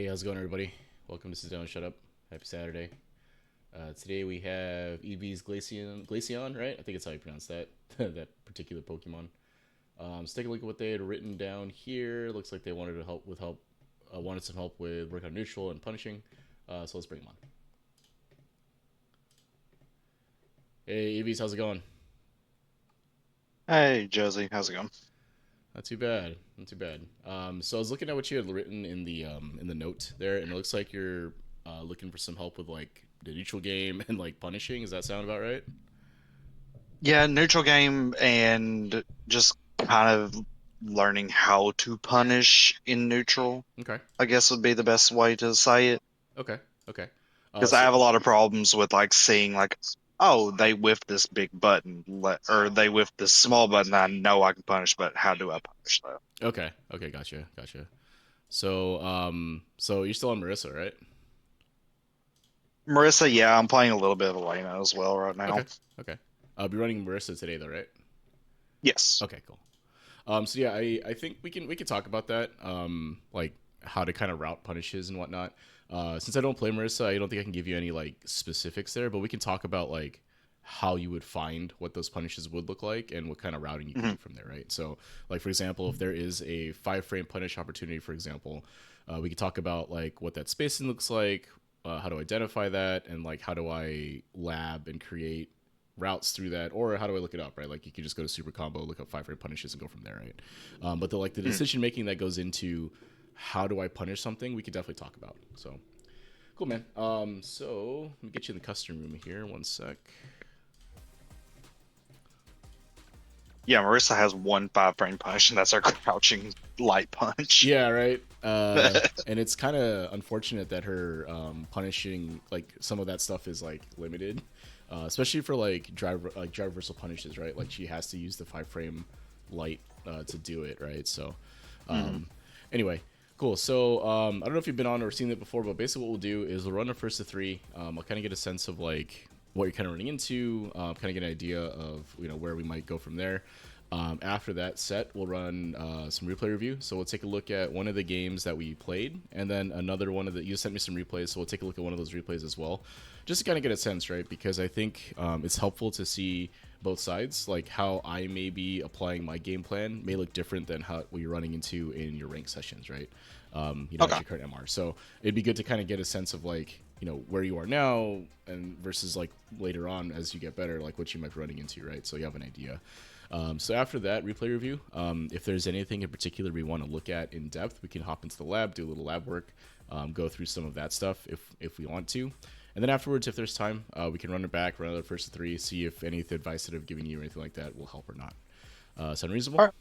How's it going, everybody? Welcome to Sit Down and Shut Up. Happy Saturday. Today we have EeveesGlaceon, right? I think it's how you pronounce that, that particular Pokemon. So take a look at what they had written down here. Looks like they wanted to wanted some help with work on neutral and punishing. So let's bring them on. Hey, Eevees, how's it going? Hey, Juzzy, how's it going? Not too bad. Not too bad. So I was looking at what you had written in the note there, and it looks like you're looking for some help with like the neutral game and like punishing. Does that sound about right? Yeah, neutral game and just kind of learning how to punish in neutral, Okay. I guess would be the best way to say it. Okay. Okay. Because I So have a lot of problems with like seeing like, oh, they whiffed this big button, or they whiffed this small button. I know I can punish, but how do I punish that? okay. Okay. Gotcha. Gotcha. So you're still on Marissa, right? Marissa, yeah, I'm playing a little bit of Elena as well right now. Okay. Okay. I'll be running Marissa today, though, right? Yes. Okay. Cool. So yeah, I think we can talk about that. Like how to kind of route punishes and whatnot. Since I don't play Marissa, I don't think I can give you any like specifics there, but we can talk about like how you would find what those punishes would look like and what kind of routing you can Hmm. do from there, right? So, like for example, if there is a 5 frame punish opportunity, for example, we could talk about like what that spacing looks like, how to identify that, and like how do I lab and create routes through that, or how do I look it up, right? Like you could just go to super combo, look up 5 frame punishes, and go from there, right? But the decision making that goes into how do I punish something, we could definitely talk about. So cool, man. So let me get you in the custom room here. One sec. Yeah, Marissa has one 5 frame punish, and that's her crouching light punch. Yeah, right. And it's kind of unfortunate that her punishing like some of that stuff is like limited, especially for drive reversal punishes, right? Like she has to use the 5 frame light to do it, right? So Hmm. um, anyway, cool. So I don't know if you've been on or seen it before, but basically what we'll do is we'll run the first of three. I'll kind of get a sense of like what you're kind of running into, kind of get an idea of where we might go from there. After that set, we'll run some replay review. So we'll take a look at one of the games that we played, and then another one of the. You sent me some replays, so we'll take a look at one of those replays as well, just to kind of get a sense, right? Because I think it's helpful to see both sides, like how I may be applying my game plan may look different than how what you're running into in your rank sessions, right? At Okay. your current MR. So it'd be good to kind of get a sense of like where you are now and versus like later on as you get better, like what you might be running into, right? So you have an idea. So after that replay review, if there's anything in particular we want to look at in depth, we can hop into the lab, do a little lab work, go through some of that stuff if we want to. And then afterwards, if there's time, we can run it back, run another first of three, see if any of the advice that I've given you or anything like that will help or not. Sound reasonable? All right.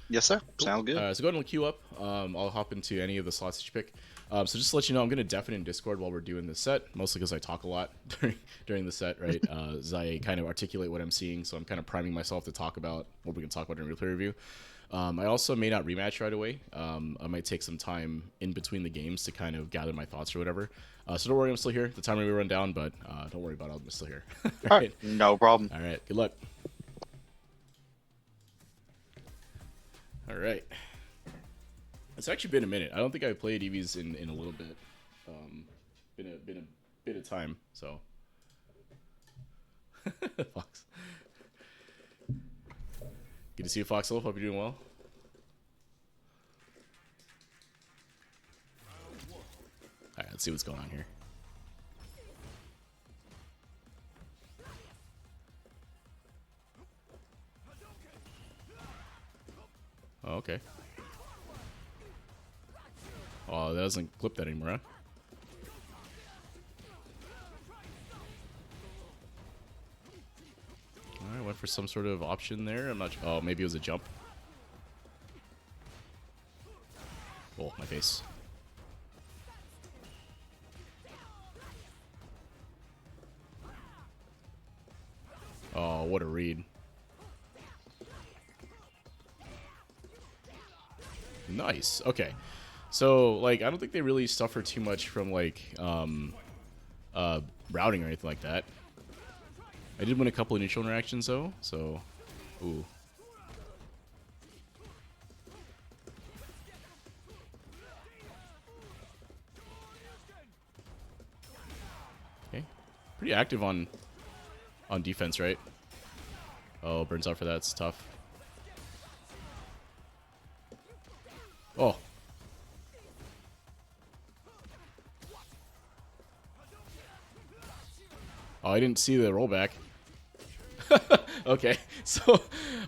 Yes, sir. Cool. Sounds good. So go ahead and queue up. I'll hop into any of the slots that you pick. So just to let you know, I'm going to deafen in Discord while we're doing this set, mostly because I talk a lot during the set, right? As I kind of articulate what I'm seeing, so I'm kind of priming myself to talk about what we can talk about in replay review. I also may not rematch right away. I might take some time in between the games to kind of gather my thoughts or whatever. So don't worry, I'm still here. The timer may run down, but don't worry about it. I'm still here. All All right. right. No problem. All right. Good luck. All right. It's actually been a minute. I don't think I played Eevees in a little bit. Um, been a bit of time. So, Fox. Good to see you, Foxel. Hope you're doing well. All right, let's see what's going on here. Oh, okay. Oh, that doesn't clip that anymore, huh? All right, went for some sort of option there. I'm not sure. Oh, maybe it was a jump. Oh, my face. Oh, what a read. Nice. Okay. So, like, I don't think they really suffer too much from, like, uh, routing or anything like that. I did win a couple of neutral interactions, though, so... Ooh. pretty active on defense, right? Oh, burns out for that. It's tough. Oh. Oh, I didn't see the rollback. Okay, so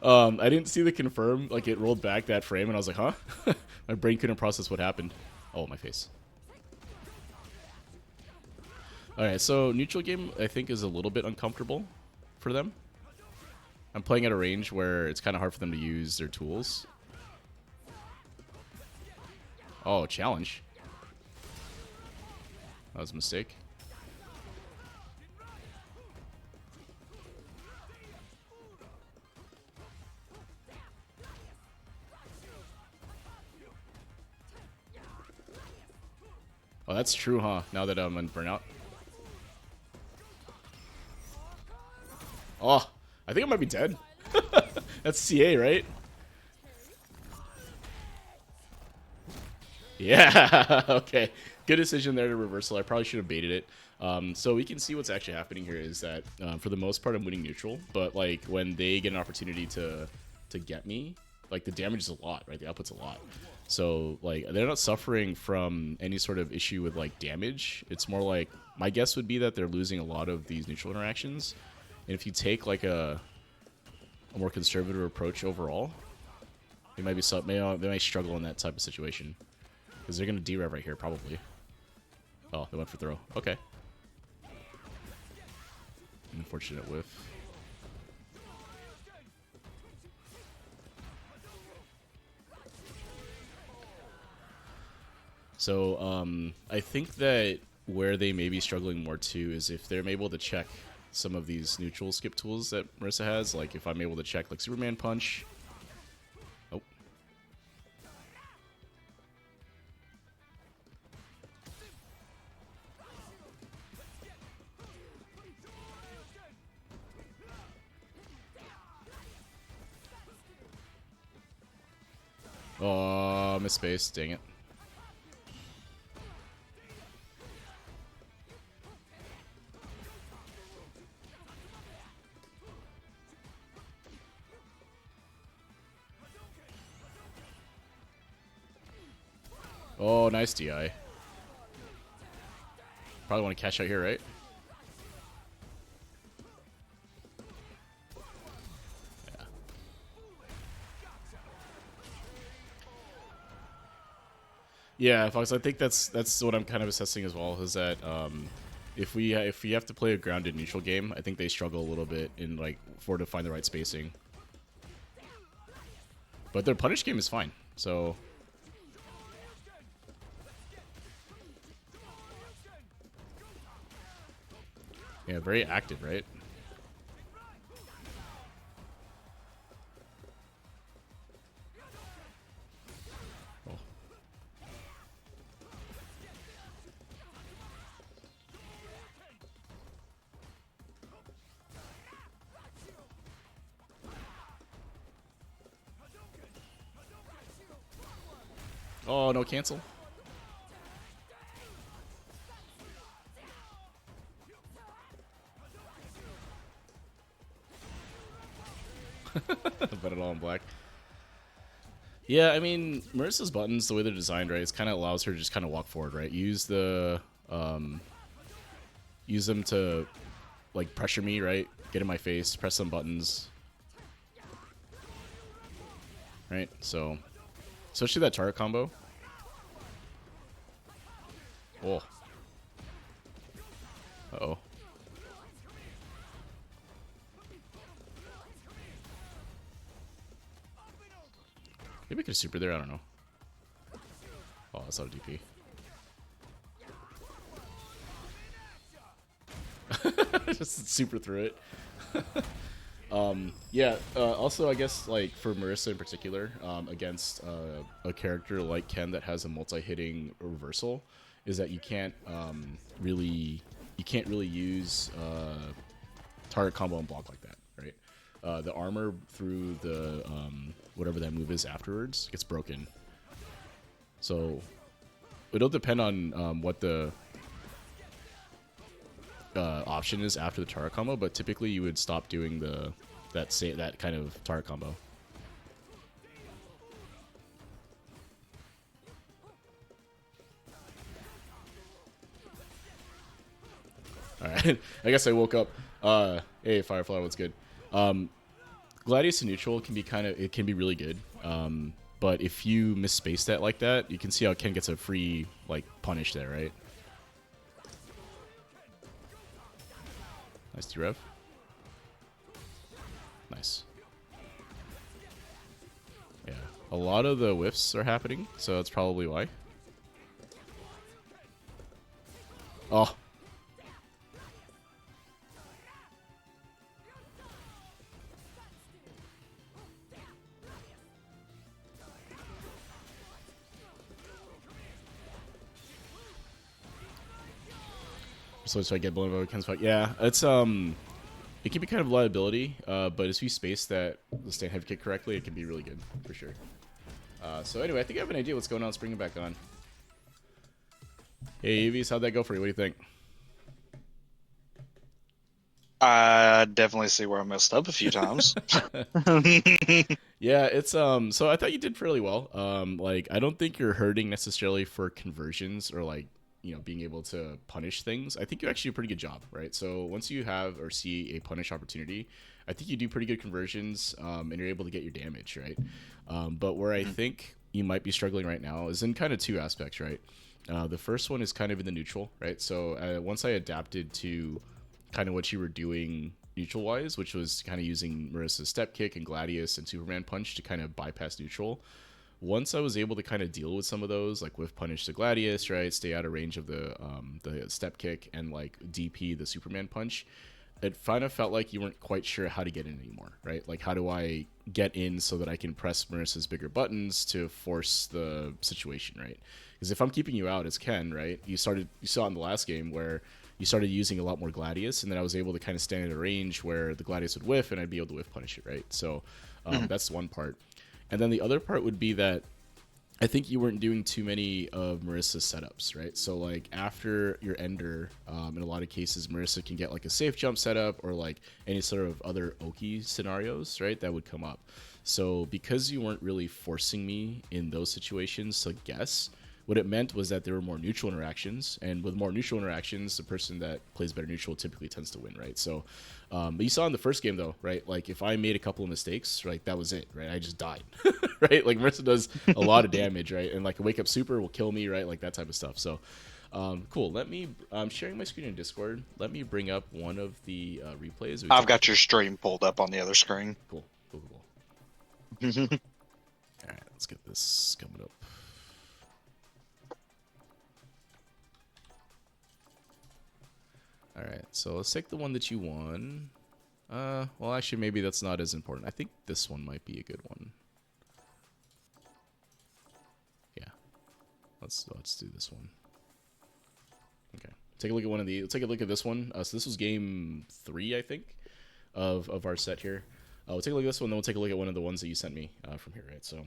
I didn't see the confirm. Like, it rolled back that frame, and I was like, huh? My brain couldn't process what happened. Oh, my face. Alright, so neutral game, I think, is a little bit uncomfortable for them. I'm playing at a range where it's kind of hard for them to use their tools. Oh, challenge. That was a mistake. Oh, that's true, huh? Now that I'm in burnout. Oh, I think I might be dead. That's CA, right? Yeah, okay. Good decision there to reversal. I probably should have baited it. So we can see what's actually happening here is that for the most part I'm winning neutral, but like when they get an opportunity to get me, like the damage is a lot, right? The output's a lot. So like they're not suffering from any sort of issue with like damage. It's more like my guess would be that they're losing a lot of these neutral interactions. And if you take like a more conservative approach overall, they might be they might struggle in that type of situation. Because they're going to derev right here, probably. Oh, they went for throw. Okay. Unfortunate whiff. So, I think that where they may be struggling more too is if they're able to check some of these neutral skip tools that Marisa has. Like, if I'm able to check, like, Superman Punch. Oh. Oh, missed space. Dang it. Oh, nice DI. Probably want to cash out here, right? Yeah. Yeah, Fox. I think that's what I'm kind of assessing as well. Is that if we have to play a grounded neutral game, I think they struggle a little bit in like to find the right spacing. But their punish game is fine. So. Yeah, very active, right? Oh. Oh, no cancel. Bet it all in black. Yeah, I mean, Marisa's buttons, the way they're designed, right, it kind of allows her to just kind of walk forward, right? Use them to, like, pressure me, right? Get in my face, press some buttons. Right? So, especially that target combo. Oh. Uh-oh. Maybe I could super there, I don't know. Oh, that's not a DP. Just super through it. Yeah, also I guess like for Marisa in particular, against a character like Ken that has a multi-hitting reversal, is that you can't really use target combo and block like that, right? The armor through the whatever that move is afterwards gets broken. So it'll depend on what the option is after the turret combo, but typically you would stop doing that kind of turret combo. All right, I guess I woke up. Hey, Firefly, what's good? Gladius in neutral can be it can be really good. But if you misspace that like that, you can see how Ken gets a free like punish there, right? Nice T-Rev. Nice. Yeah, a lot of the whiffs are happening, so that's probably why. Oh. So I get blown over Ken's fight. Yeah, it's it can be kind of a liability, but if you space that the stand heavy kick correctly, it can be really good for sure. So anyway, I think I have an idea what's going on. Let's bring it back on. Hey, Eevees, how'd that go for you? What do you think? I definitely see where I messed up a few times. Yeah, it's so I thought you did fairly well. Like I don't think you're hurting necessarily for conversions or like, you know, being able to punish things. I think you actually do a pretty good job, right? So once you have or see a punish opportunity, I think you do pretty good conversions, and you're able to get your damage, right? But where I think you might be struggling right now is in kind of two aspects, right? The first one is kind of in the neutral, right? So once I adapted to kind of what you were doing neutral wise, which was kind of using Marisa's step kick and Gladius and Superman punch to kind of bypass neutral. Once I was able to kind of deal with some of those, like with punish the Gladius, right, stay out of range of the step kick and like DP the Superman punch, it kind of felt like you weren't quite sure how to get in anymore, right? Like how do I get in so that I can press Marisa's bigger buttons to force the situation, right? Because if I'm keeping you out as Ken, right, you saw in the last game where you started using a lot more Gladius, and then I was able to kind of stand at a range where the Gladius would whiff, and I'd be able to whiff punish it, right? So that's one part. And then the other part would be that I think you weren't doing too many of Marisa's setups, right? So like after your ender, in a lot of cases, Marisa can get like a safe jump setup or like any sort of other Oki scenarios, right? That would come up. So because you weren't really forcing me in those situations to guess, what it meant was that there were more neutral interactions, and with more neutral interactions, the person that plays better neutral typically tends to win, right? So, but you saw in the first game though, right? Like if I made a couple of mistakes, right, that was it, right? I just died, right? Like Marisa does a lot of damage, right? And like a wake up super will kill me, right? Like that type of stuff. So, cool. I'm sharing my screen in Discord. Let me bring up one of the replays. I've got your stream pulled up on the other screen. Cool. All right, let's get this coming up. All right, so let's take the one that you won. Well, actually, maybe that's not as important. I think this one might be a good one. Yeah, let's do this one. Okay, take a look at one of the. Let's take a look at this one. So this was game 3, I think, of our set here. We'll take a look at this one, then we'll take a look at one of the ones that you sent me from here, right? So.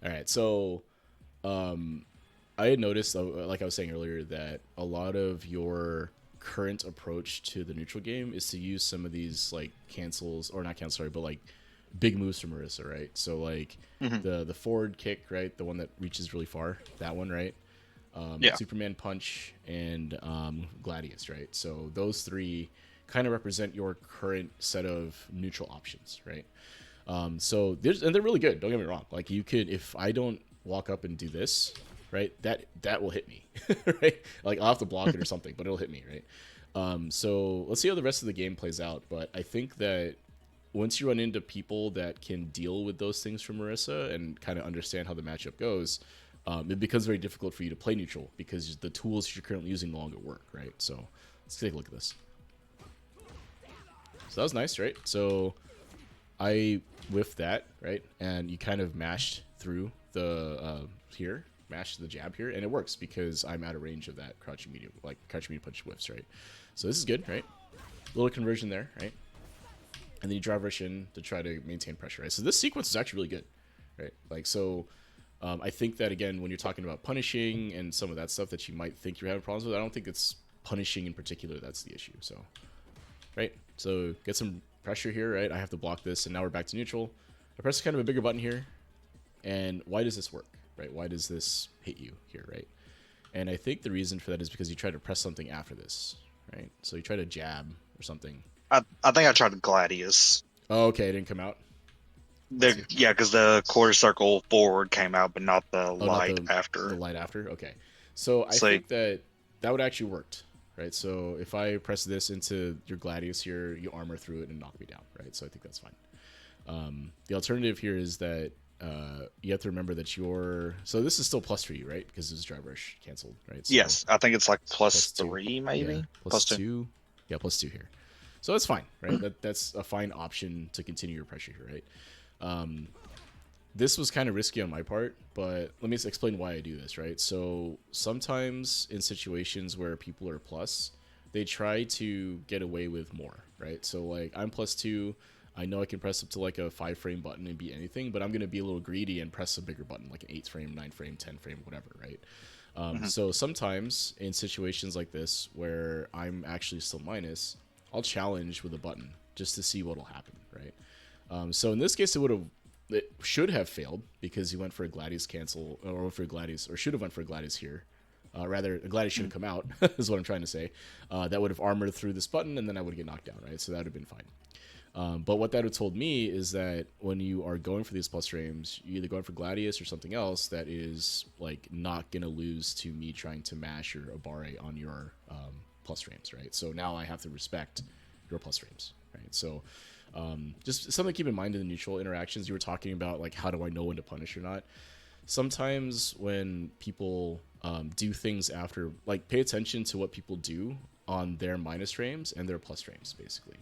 All right, so. I had noticed, like I was saying earlier, that a lot of your current approach to the neutral game is to use some of these like cancels, or not cancels, sorry, but like big moves from Marisa, right? So like the forward kick, right, the one that reaches really far, that one, right? Yeah. Superman punch and Gladius, right? So those three kind of represent your current set of neutral options, right? So they're really good. Don't get me wrong. Like you could, if I don't walk up and do this, right, that will hit me, right? Like I'll have to block it or something, but it'll hit me, right? So let's see how the rest of the game plays out. But I think that once you run into people that can deal with those things from Marisa and kind of understand how the matchup goes, it becomes very difficult for you to play neutral because the tools you're currently using no longer work, right? So let's take a look at this. So that was nice, right? So I whiffed that, right? And you kind of mashed through the mashed the jab here, and it works because I'm out of range of that crouching medium, like crouching medium punch whiffs, right? So this is good, right? A little conversion there, right? And then you drive rush in to try to maintain pressure, right? So this sequence is actually really good, right? Like, so I think that again, when you're talking about punishing and some of that stuff that you might think you're having problems with, I don't think it's punishing in particular that's the issue. So, right? So get some pressure here, right? I have to block this, and now we're back to neutral. I press kind of a bigger button here, and why does this work, right? Why does this hit you here, right? And I think the reason for that is because you try to press something after this, right? So you try to jab or something. I think I tried Gladius. Oh, okay, it didn't come out. Yeah, because the quarter circle forward came out, but not the Oh, not light the after. light after. Okay, so I So think that that would actually worked, right? So if I press this into your Gladius here, you armor through it and knock me down, right? So I think that's fine. The alternative here is that you have to remember that so this is still plus for you, right? Because this is drive rush canceled, right? So yes, I think it's like plus two, +3 maybe. yeah, Plus plus two. two, yeah, plus two here. So that's fine, right? That's a fine option to continue your pressure here, right? This was kind of risky on my part, but let me explain why I do this, right? So sometimes in situations where people are plus, they try to get away with more, right? So like I'm plus two, I know I can press up to like a 5-frame button and beat anything, but I'm going to be a little greedy and press a bigger button, like an 8-frame, 9-frame, 10-frame, whatever, right? So sometimes in situations like this where I'm actually still minus, I'll challenge with a button just to see what'll happen, right? So in this case, it should have failed because he went for a Gladius cancel or went for a Gladius, or should have went for a Gladius here. Rather, a Gladius should have come out, is what I'm trying to say. That would have armored through this button, and then I would get knocked down, right? So that would have been fine. But what that would have told me is that when you are going for these plus frames, you're either going for Gladius or something else that is like not going to lose to me trying to mash or Abare on your plus frames, right? So now I have to respect your plus frames, right? So just something to keep in mind in the neutral interactions. You were talking about like, how do I know when to punish or not? Sometimes when people do things after, like, pay attention to what people do on their minus frames and their plus frames, basically,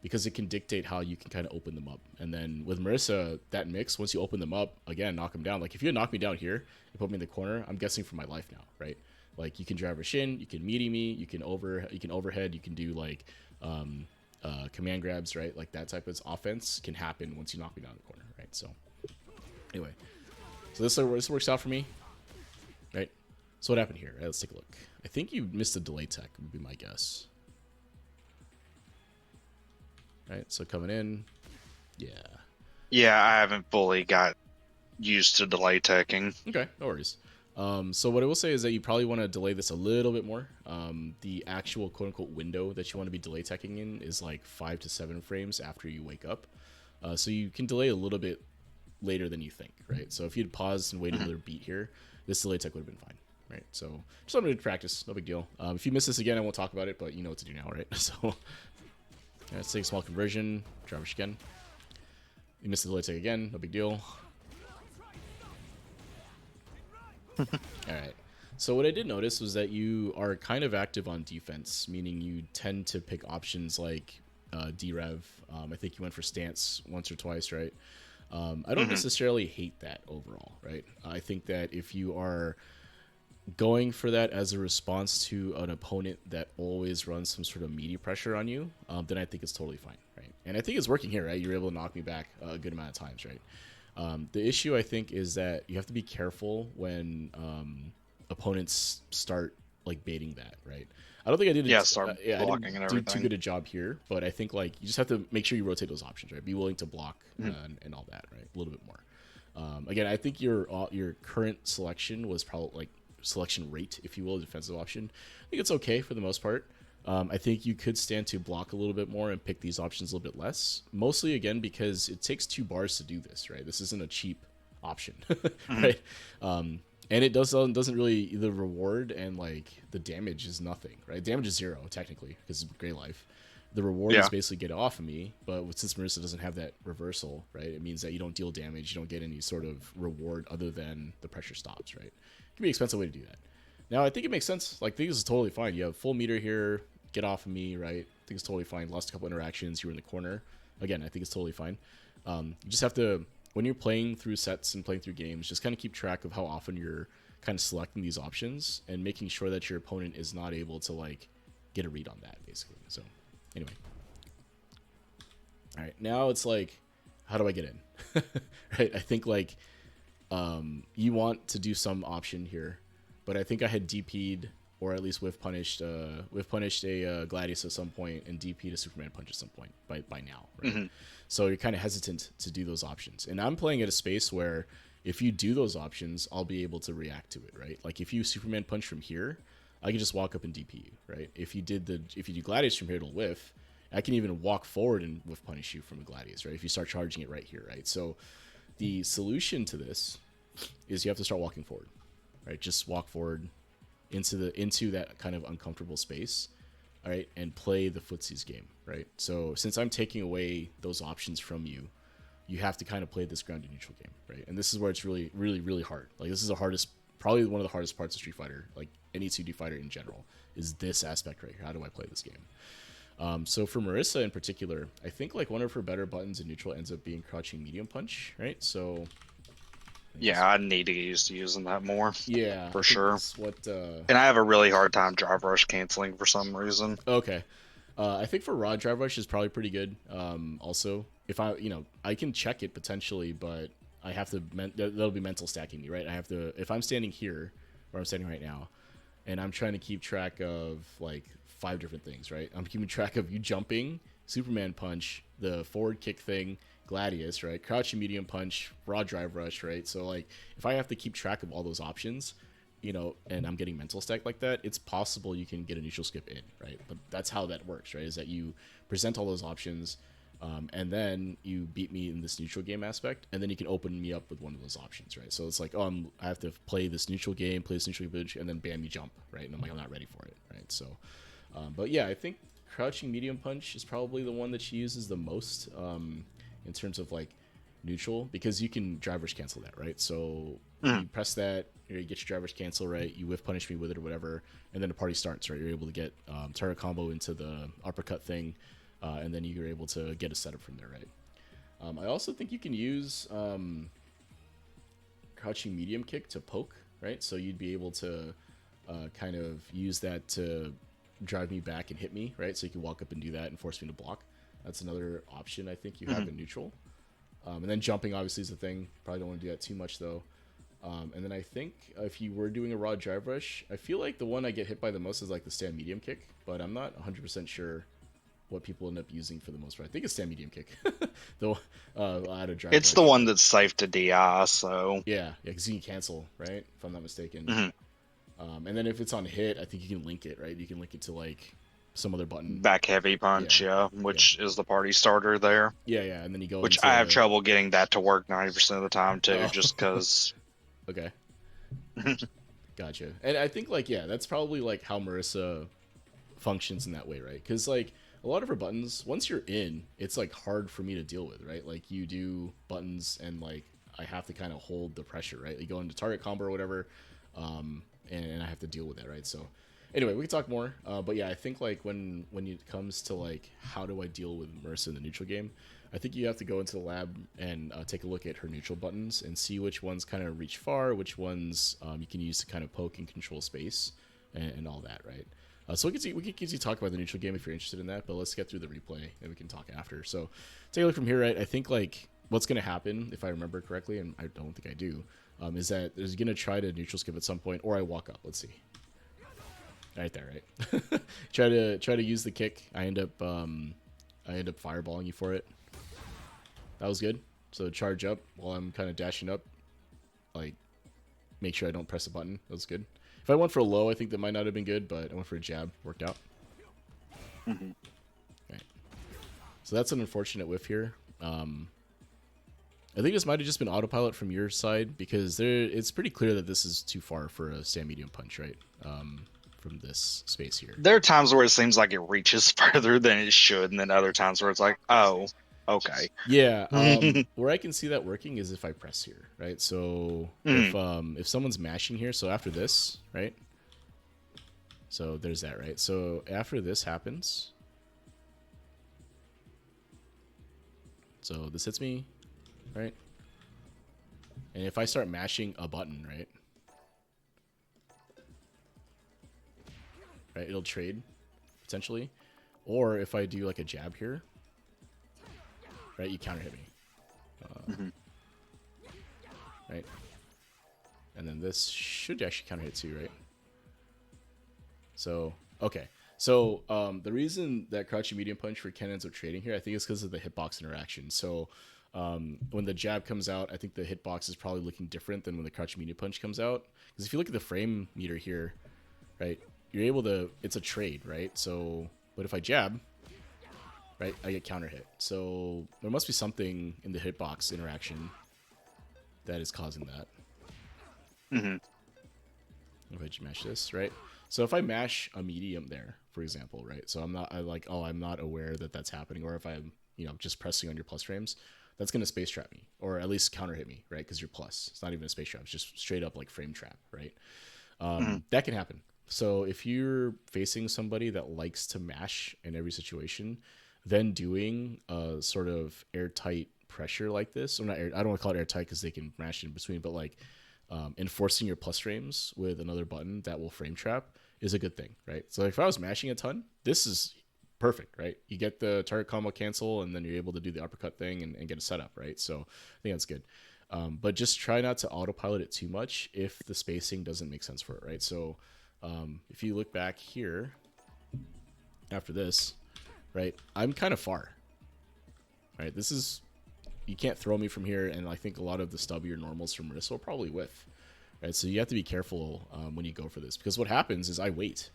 because it can dictate how you can kind of open them up. And then with Marisa, that mix, once you open them up, again, knock them down. Like if you had knocked me down here and put me in the corner, I'm guessing for my life now, right? Like you can drive a shin, you can meaty me, you can overhead, you can do like command grabs, right? Like that type of offense can happen once you knock me down the corner, right? So anyway, so this works out for me, right? So what happened here? Right, let's take a look. I think you missed a delay tech, would be my guess. Right, so coming in, yeah. Yeah, I haven't fully got used to delay teching. Okay, no worries. So what I will say is that you probably want to delay this a little bit more. The actual quote-unquote window that you want to be delay teching in is like 5 to 7 frames after you wake up. So you can delay a little bit later than you think, right? So if you'd paused and waited another beat here, this delay tech would have been fine, right? So just something to practice, no big deal. If you miss this again, I won't talk about it, but you know what to do now, right? So let's take a small conversion, Travis again. You missed the delay tech again, no big deal. Alright, so what I did notice was that you are kind of active on defense, meaning you tend to pick options like D-Rev. I think you went for stance once or twice, right? I don't necessarily hate that overall, right? I think that if you are going for that as a response to an opponent that always runs some sort of meaty pressure on you, then I think it's totally fine, right? And I think it's working here, right? You're able to knock me back a good amount of times, right? The issue, I think, is that you have to be careful when opponents start like baiting that, right? I don't think I did. Start blocking and do too everything. good a job here, but I think like you just have to make sure you rotate those options, right? Be willing to block and all that, right? A little bit more. Again, I think your current selection was probably like selection rate, if you will, defensive option. I think it's okay for the most part. I think you could stand to block a little bit more and pick these options a little bit less. Mostly, again, because it takes 2 bars to do this, right? This isn't a cheap option, right? And it doesn't really, the reward and like the damage is nothing, right? Damage is 0 technically because it's Gray Life. The reward is basically get it off of me, but since Marisa doesn't have that reversal, right? It means that you don't deal damage, you don't get any sort of reward other than the pressure stops, right? It can be an expensive way to do that. Now, I think it makes sense. Like, this is totally fine. You have full meter here, get off of me, right? I think it's totally fine. Lost a couple interactions, you were in the corner. Again, I think it's totally fine. You just have to, when you're playing through sets and playing through games, just kind of keep track of how often you're kind of selecting these options and making sure that your opponent is not able to like get a read on that, basically. So anyway, all right, now it's like, how do I get in? Right? I think like You want to do some option here, but I think I had DP'd or at least whiff punished a Gladius at some point and DP'd a Superman punch at some point by now, right? Mm-hmm. So you're kind of hesitant to do those options. And I'm playing at a space where if you do those options, I'll be able to react to it, right? Like if you Superman punch from here, I can just walk up and DP you, right? If you do Gladius from here, it'll whiff. I can even walk forward and whiff punish you from a Gladius, right? If you start charging it right here, right? So the solution to this is you have to start walking forward, right? Just walk forward into that kind of uncomfortable space, all right, and play the footsies game, right? So since I'm taking away those options from you, you have to kind of play this grounded neutral game, right? And this is where it's really, really, really hard. Like this is probably one of the hardest parts of Street Fighter, like any 2D fighter in general, is this aspect right here. How do I play this game? So for Marisa in particular, I think like one of her better buttons in neutral ends up being crouching medium punch, right? So Yeah, I need to get used to using that more. yeah, for I think sure. that's what. And I have a really hard time drive rush canceling for some reason. Okay, I think for raw drive rush is probably pretty good. Also, if I can check it potentially, but I have to. That'll be mental stacking me, right? I have to. If I'm standing here, where I'm standing right now, and I'm trying to keep track of like 5 different things, right? I'm keeping track of you jumping, Superman punch, the forward kick thing, Gladius, right? Crouching medium punch, raw drive rush, right? So like if I have to keep track of all those options, and I'm getting mental stack like that, it's possible you can get a neutral skip in, right? But that's how that works, right? Is that you present all those options, and then you beat me in this neutral game aspect, and then you can open me up with one of those options, right? So it's like, I have to play this neutral game, play this neutral game, and then bam, you jump, right? And I'm like, I'm not ready for it, right? So, but yeah, I think crouching medium punch is probably the one that she uses the most in terms of like neutral, because you can drivers cancel that, right? So you press that, you get your drivers cancel, right? You whiff punish me with it or whatever, and then the party starts, right? You're able to get turret combo into the uppercut thing, and then you're able to get a setup from there, right? I also think you can use crouching medium kick to poke, right? So you'd be able to kind of use that to drive me back and hit me, right? So you can walk up and do that and force me to block. That's another option I think you have in neutral. And then jumping obviously is the thing. Probably don't want to do that too much though. And then I think if you were doing a raw drive rush, I feel like the one I get hit by the most is like the stand medium kick, but I'm not 100% sure what people end up using for the most part. I think it's stand medium kick, though. Out of drive It's rush. the one that's safe to DI, so Yeah, because you can cancel, right? If I'm not mistaken. mm-hmm. And then if it's on hit, I think you can link it, right? You can link it to like some other button. Back heavy punch, yeah, which is the party starter there. Yeah, and then you go Which into. I have trouble getting that to work 90% of the time too, Oh. just because. Okay. Gotcha. And I think like that's probably like how Marisa functions in that way, right? Because like a lot of her buttons, once you're in, it's like hard for me to deal with, right? Like you do buttons and like I have to kind of hold the pressure, right? You go into target combo or whatever, and I have to deal with that, right? So anyway, we can talk more, but yeah, I think like when it comes to like how do I deal with Marisa in the neutral game, I think you have to go into the lab and take a look at her neutral buttons and see which ones kind of reach far, which ones you can use to kind of poke and control space and all that, right? So we can easily talk about the neutral game if you're interested in that, but let's get through the replay and we can talk after. So take a look from here, right? I think like what's going to happen, if I remember correctly, and I don't think I do, is that there's going to try to neutral skip at some point, or I walk up. Let's see. Right there, right? try to use the kick. I end up fireballing you for it. That was good. So charge up while I'm kind of dashing up. Like, make sure I don't press a button. That was good. If I went for a low, I think that might not have been good, but I went for a jab. Worked out. Mm-hmm. Right. So that's an unfortunate whiff here. I think this might have just been autopilot from your side, because it's pretty clear that this is too far for a stand medium punch, right? From this space here. There are times where it seems like it reaches further than it should, and then other times where it's like, oh, okay. Yeah, where I can see that working is if I press here, right? So if someone's mashing here, so after this, right? So there's that, right? So after this happens, so this hits me, right? And if I start mashing a button, right? Right, it'll trade potentially, or if I do like a jab here, right, you counter hit me, right? And then this should actually counter hit too, right? So, okay. So the reason that crouching medium punch for Ken ends up trading here, I think, is because of the hitbox interaction. So when the jab comes out, I think the hitbox is probably looking different than when the crouching medium punch comes out. Because if you look at the frame meter here, right, you're able to, it's a trade, right? So, but if I jab, right, I get counter hit. So there must be something in the hitbox interaction that is causing that. Mm-hmm. If I mash this, right? So if I mash a medium there, for example, right? So I'm not aware that that's happening, or if I'm, just pressing on your plus frames, that's going to space trap me, or at least counter hit me, right? Because you're plus. It's not even a space trap. It's just straight up like frame trap, right? That can happen. So if you're facing somebody that likes to mash in every situation, then doing a sort of airtight pressure like this, or not air, I don't want to call it airtight because they can mash in between, but like enforcing your plus frames with another button that will frame trap is a good thing, right? So if I was mashing a ton, this is perfect, right? You get the target combo cancel, and then you're able to do the uppercut thing and get a setup, right? So I think that's good. But just try not to autopilot it too much if the spacing doesn't make sense for it, right? So if you look back here after this, right, I'm kind of far, right? This is, you can't throw me from here, and I think a lot of the stubbier normals from Marisa will probably whiff, right? So you have to be careful when you go for this, because what happens is I wait,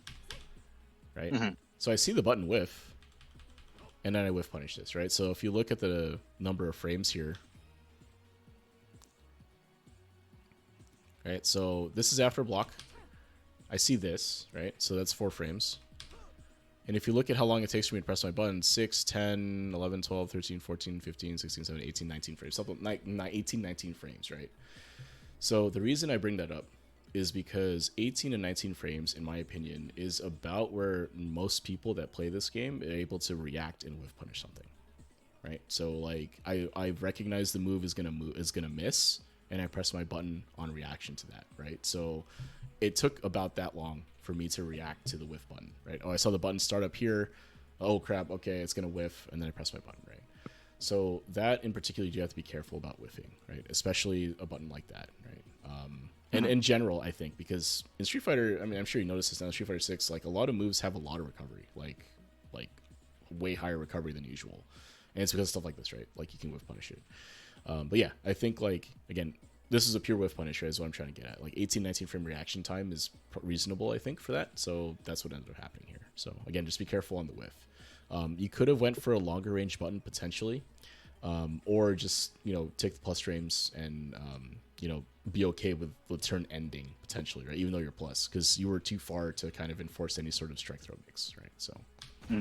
right? Mm-hmm. So I see the button whiff, and then I whiff punish this, right? So if you look at the number of frames here, right? So this is after block. I see this, right? So that's 4 frames. And if you look at how long it takes for me to press my button, 6, 10, 11, 12, 13, 14, 15, 16, 17, 18, 19 frames. Something like 18, 19 frames, right? So the reason I bring that up is because 18 and 19 frames, in my opinion, is about where most people that play this game are able to react and whiff punish something, right? So like I recognize the move is gonna miss, and I press my button on reaction to that, right? So it took about that long for me to react to the whiff button, right? Oh, I saw the button start up here. Oh crap, okay, it's gonna whiff, and then I press my button, right? So that in particular, you have to be careful about whiffing, right? Especially a button like that, right? And in general, I think, because in Street Fighter, I mean, I'm sure you noticed this now, Street Fighter 6, like a lot of moves have a lot of recovery, like way higher recovery than usual. And it's because of stuff like this, right? Like you can whiff punish it. But yeah, I think like, again, this is a pure whiff punisher is what I'm trying to get at. Like 18, 19 frame reaction time is reasonable, I think, for that. So that's what ended up happening here. So again, just be careful on the whiff. You could have went for a longer range button potentially, or just, take the plus frames and, be okay with the turn ending potentially, right? Even though you're plus, because you were too far to kind of enforce any sort of strike throw mix, right? So. All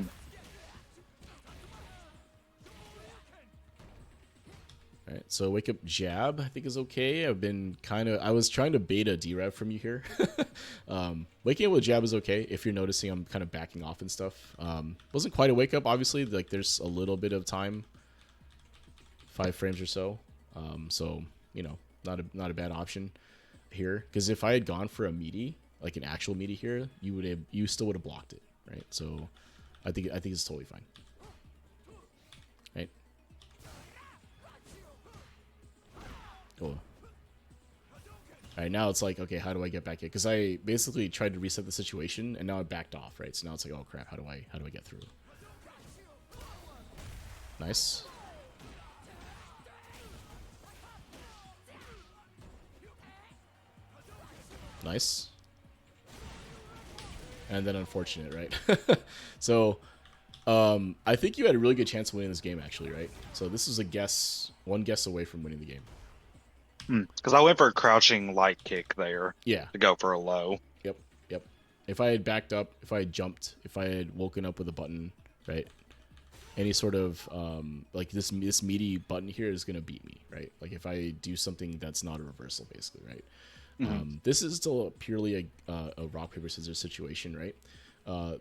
right, so wake up jab I think is okay. I was trying to beta D-rev from you here. Waking up with jab is okay if you're noticing I'm kind of backing off and stuff. Wasn't quite a wake up, obviously. Like there's a little bit of time, 5 frames or so. So not a bad option here. Because if I had gone for a meaty, like an actual meaty here, you still would have blocked it, right? So I think it's totally fine. Right. Cool. All right, now it's like, okay, how do I get back in? Because I basically tried to reset the situation, and now I backed off, right? So now it's like, oh crap, how do I get through? Nice. Nice. And then unfortunate, right? So I think you had a really good chance of winning this game, actually, right? So this is one guess away from winning the game. Because I went for a crouching light kick there. Yeah. To go for a low. Yep. If I had backed up, if I had jumped, if I had woken up with a button, right? Any sort of like this meaty button here is gonna beat me, right? Like if I do something that's not a reversal, basically, right? This is still purely a rock paper scissors situation, right?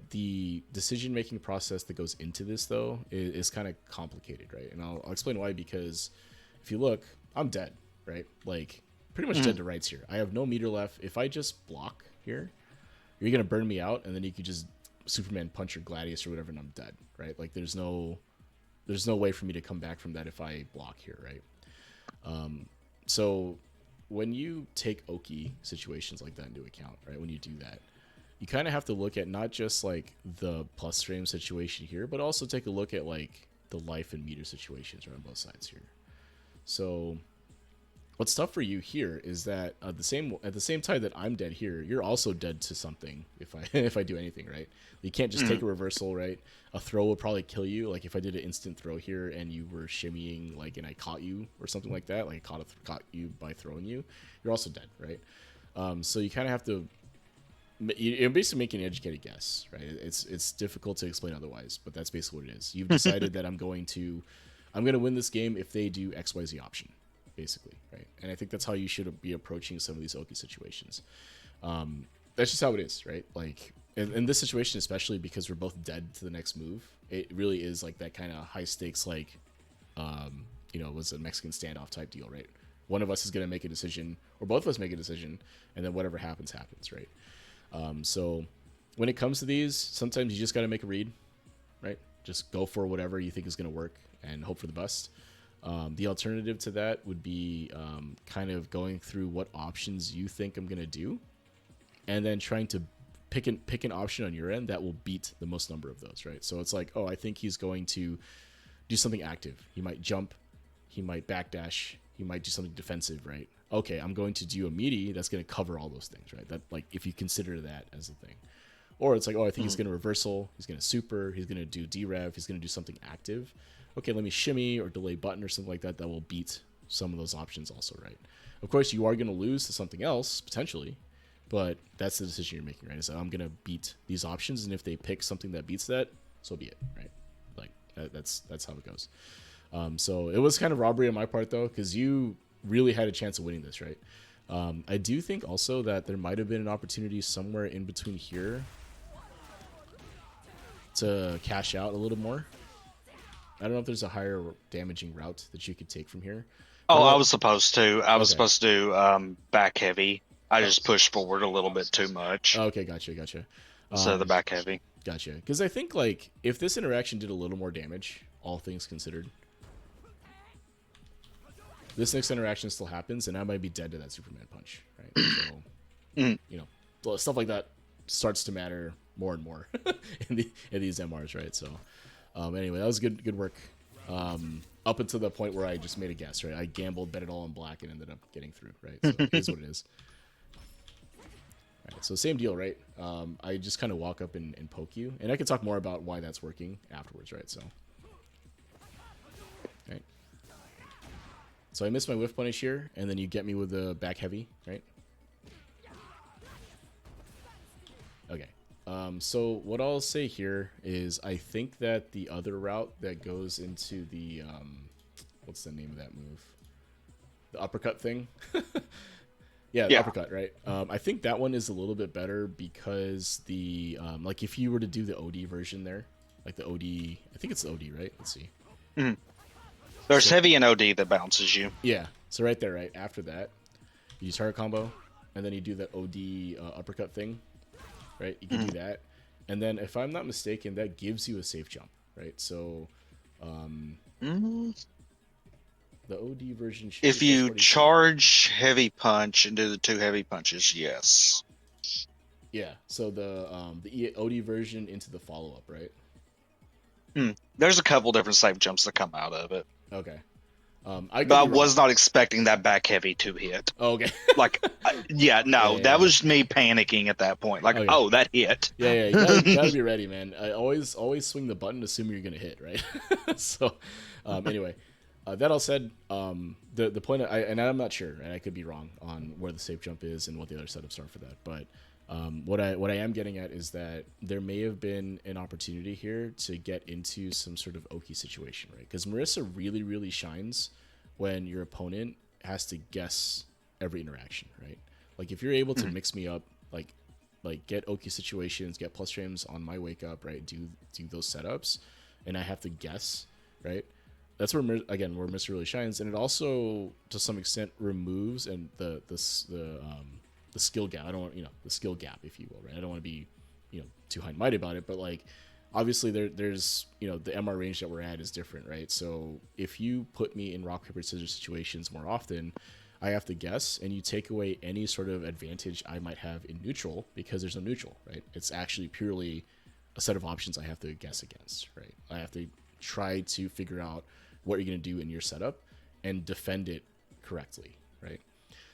The decision making process that goes into this though is kind of complicated, right? And I'll explain why. Because if you look, I'm dead, right? Like pretty much dead to rights here. I have no meter left. If I just block here, you're gonna burn me out, and then you could just Superman punch or Gladius or whatever, and I'm dead, right? Like there's no way for me to come back from that if I block here, right? So when you take Oki situations like that into account, right? When you do that, you kind of have to look at not just like the plus frame situation here, but also take a look at like the life and meter situations right on both sides here. So what's tough for you here is that at the same time that I'm dead here, you're also dead to something if I if I do anything, right? You can't just take a reversal, right? A throw would probably kill you. Like if I did an instant throw here and you were shimmying like and I caught you or something like that, like I caught you by throwing you, you're also dead, right? So you kind of have to you're basically making an educated guess, right? It's difficult to explain otherwise, but that's basically what it is. You've decided that I'm going to win this game if they do XYZ option, basically, right? And I think that's how you should be approaching some of these Oki situations. That's just how it is, right? Like in this situation, especially because we're both dead to the next move, it really is like that kind of high stakes, like was a Mexican standoff type deal, right? One of us is going to make a decision, or both of us make a decision, and then whatever happens, right? So when it comes to these, sometimes you just got to make a read, right? Just go for whatever you think is going to work and hope for the best. The alternative to that would be kind of going through what options you think I'm going to do, and then trying to pick an option on your end that will beat the most number of those, right? So it's like, oh, I think he's going to do something active. He might jump, he might backdash, he might do something defensive, right? Okay, I'm going to do a meaty that's going to cover all those things, right? That, like, if you consider that as a thing. Or it's like, oh, I think he's going to reversal, he's going to super, he's going to do derev, he's going to do something active. Okay, let me shimmy or delay button or something like that will beat some of those options also, right? Of course, you are going to lose to something else, potentially, but that's the decision you're making, right? Is that I'm going to beat these options, and if they pick something that beats that, so be it, right? Like, that's how it goes. So it was kind of robbery on my part, though, because you really had a chance of winning this, right? I do think also that there might have been an opportunity somewhere in between here to cash out a little more. I don't know if there's a higher damaging route that you could take from here. Oh, I was supposed to. I was supposed to do back heavy. I just pushed forward a little bit too much. Okay, gotcha. So the back heavy. Gotcha. Because I think, like, if this interaction did a little more damage, all things considered, this next interaction still happens, and I might be dead to that Superman punch, right? So, stuff like that starts to matter more and more in these MRs, right? So, anyway, that was good work. Up until the point where I just made a guess, right? I gambled, bet it all on black, and ended up getting through, right? So it is what it is. All right, so same deal, right? I just kind of walk up and poke you, and I can talk more about why that's working afterwards, right? So, right. So I missed my whiff punish here, and then you get me with the back heavy, right? Okay. So what I'll say here is I think that the other route that goes into the what's the name of that move? The uppercut thing. Yeah, the uppercut, right? I think that one is a little bit better because the like if you were to do the OD version there, like the OD, I think it's the OD, right? Let's see. There's heavy and OD that bounces you. Yeah. So right there, right after that, you use target combo, and then you do the OD uppercut thing, right? You can do that, and then if I'm not mistaken, that gives you a safe jump, right? So, the OD version. If you charge heavy punch and do the 2 heavy punches, yes. Yeah. So the OD version into the follow up, right? There's a couple different safe jumps that come out of it. Okay. But I was not expecting that back heavy to hit. Oh, okay. Like, that was me panicking at that point. Like, oh, that hit. Yeah, you gotta be ready, man. I always swing the button, assuming you're gonna hit, right? So, anyway, that all said, the point, and I'm not sure, and I could be wrong on where the safe jump is and what the other setups are for that, but what I am getting at is that there may have been an opportunity here to get into some sort of Oki situation, right? Because Marisa really, really shines when your opponent has to guess every interaction, right? Like if you're able to mix me up, like get Oki situations, get plus frames on my wake up, right? Do those setups, and I have to guess, right? That's where Marisa really shines, and it also to some extent removes and the skill gap. I don't want, the skill gap, if you will, right? I don't want to be, too high and mighty about it, but like, obviously there's, the MR range that we're at is different, right? So if you put me in rock, paper, scissors situations more often, I have to guess, and you take away any sort of advantage I might have in neutral because there's no neutral, right? It's actually purely a set of options I have to guess against, right? I have to try to figure out what you're going to do in your setup and defend it correctly, right?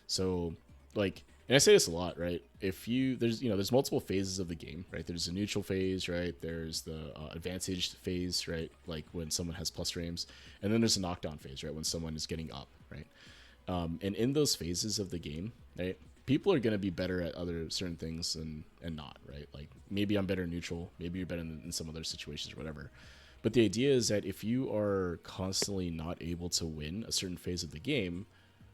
So, like, and I say this a lot, right? If you there's multiple phases of the game, right? There's a neutral phase, right? There's the advantaged phase, right? Like when someone has plus frames, and then there's a knockdown phase, right? When someone is getting up, right? And in those phases of the game, right? People are going to be better at other certain things and not, right? Like maybe I'm better in neutral, maybe you're better in some other situations or whatever. But the idea is that if you are constantly not able to win a certain phase of the game,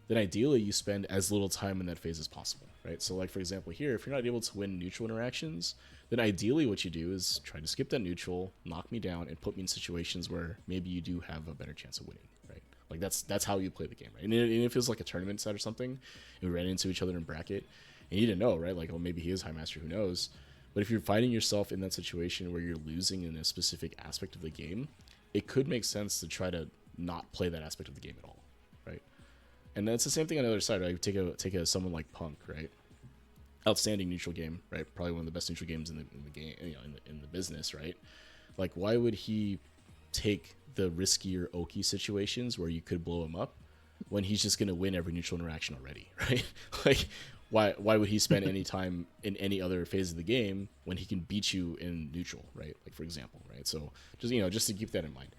then ideally you spend as little time in that phase as possible, right? So like for example here, if you're not able to win neutral interactions, then ideally what you do is try to skip that neutral, knock me down, and put me in situations where maybe you do have a better chance of winning, right? Like that's how you play the game, right? And if it feels like a tournament set or something, and we ran into each other in bracket, and you didn't know, right? Like, oh, maybe he is high master, who knows? But if you're finding yourself in that situation where you're losing in a specific aspect of the game, it could make sense to try to not play that aspect of the game at all, right? And that's the same thing on the other side, right? Take a someone like Punk, right? Outstanding neutral game, right? Probably one of the best neutral games in the game, in the business, right? Like, why would he take the riskier Oki situations where you could blow him up when he's just going to win every neutral interaction already, right? Like, why would he spend any time in any other phase of the game when he can beat you in neutral, right? Like, for example, right? So just to keep that in mind,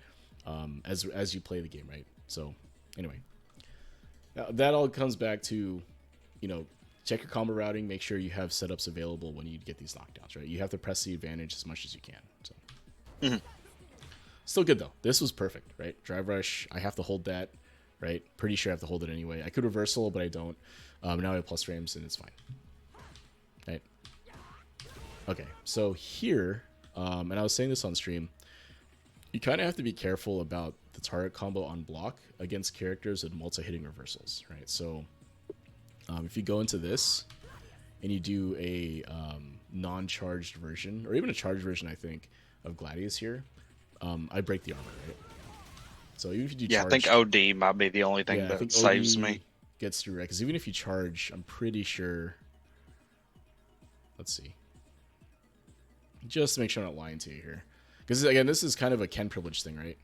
as you play the game, right? So anyway, now, that all comes back to, check your combo routing, make sure you have setups available when you get these knockdowns, right? You have to press the advantage as much as you can. So. Mm-hmm. Still good, though. This was perfect, right? Drive rush, I have to hold that, right? Pretty sure I have to hold it anyway. I could reversal, but I don't. Now I have plus frames, and it's fine. Right? Okay, so here, and I was saying this on stream, you kind of have to be careful about the target combo on block against characters with multi-hitting reversals, right? So if you go into this and you do a non-charged version, or even a charged version, I think, of Gladius here, I break the armor, right? So even if you do Yeah, charged, I think OD might be the only thing I that think saves OD me. gets through, right? Because even if you charge, I'm pretty sure. Let's see. Just to make sure I'm not lying to you here. Because, again, this is kind of a Ken privilege thing, right?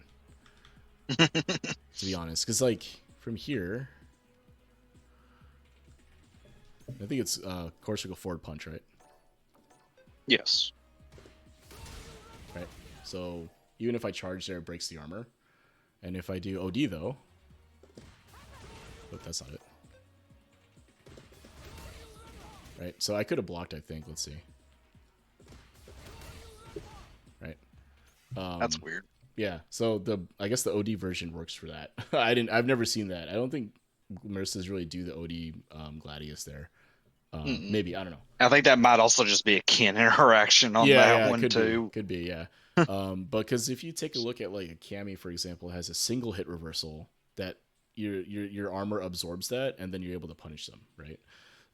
To be honest. Because, like, from here, I think it's Corsical forward punch, right? Yes. Right. So, even if I charge there, it breaks the armor. And if I do OD, though... But that's not it. Right. So, I could have blocked, I think. Let's see. Right. That's weird. Yeah, so I guess the OD version works for that. I've never seen that. I don't think Marissa's really do the OD Gladius there. Maybe, I don't know. I think that might also just be a Ken interaction on that It one could be, too. yeah. But because if you take a look at like a Cammy, for example, has a single hit reversal that your armor absorbs that, and then you're able to punish them, right?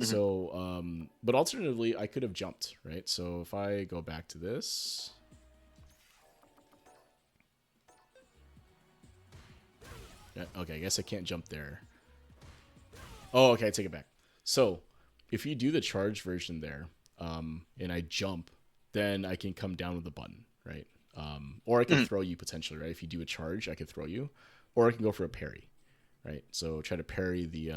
Mm-hmm. So, but alternatively, I could have jumped, right? So if I go back to this. Yeah, okay, I guess I can't jump there. Oh, okay, I take it back. So, if you do the charge version there, and I jump, then I can come down with a button, right? Or I can throw you potentially, right? If you do a charge, I could throw you, or I can go for a parry, right? So try to parry the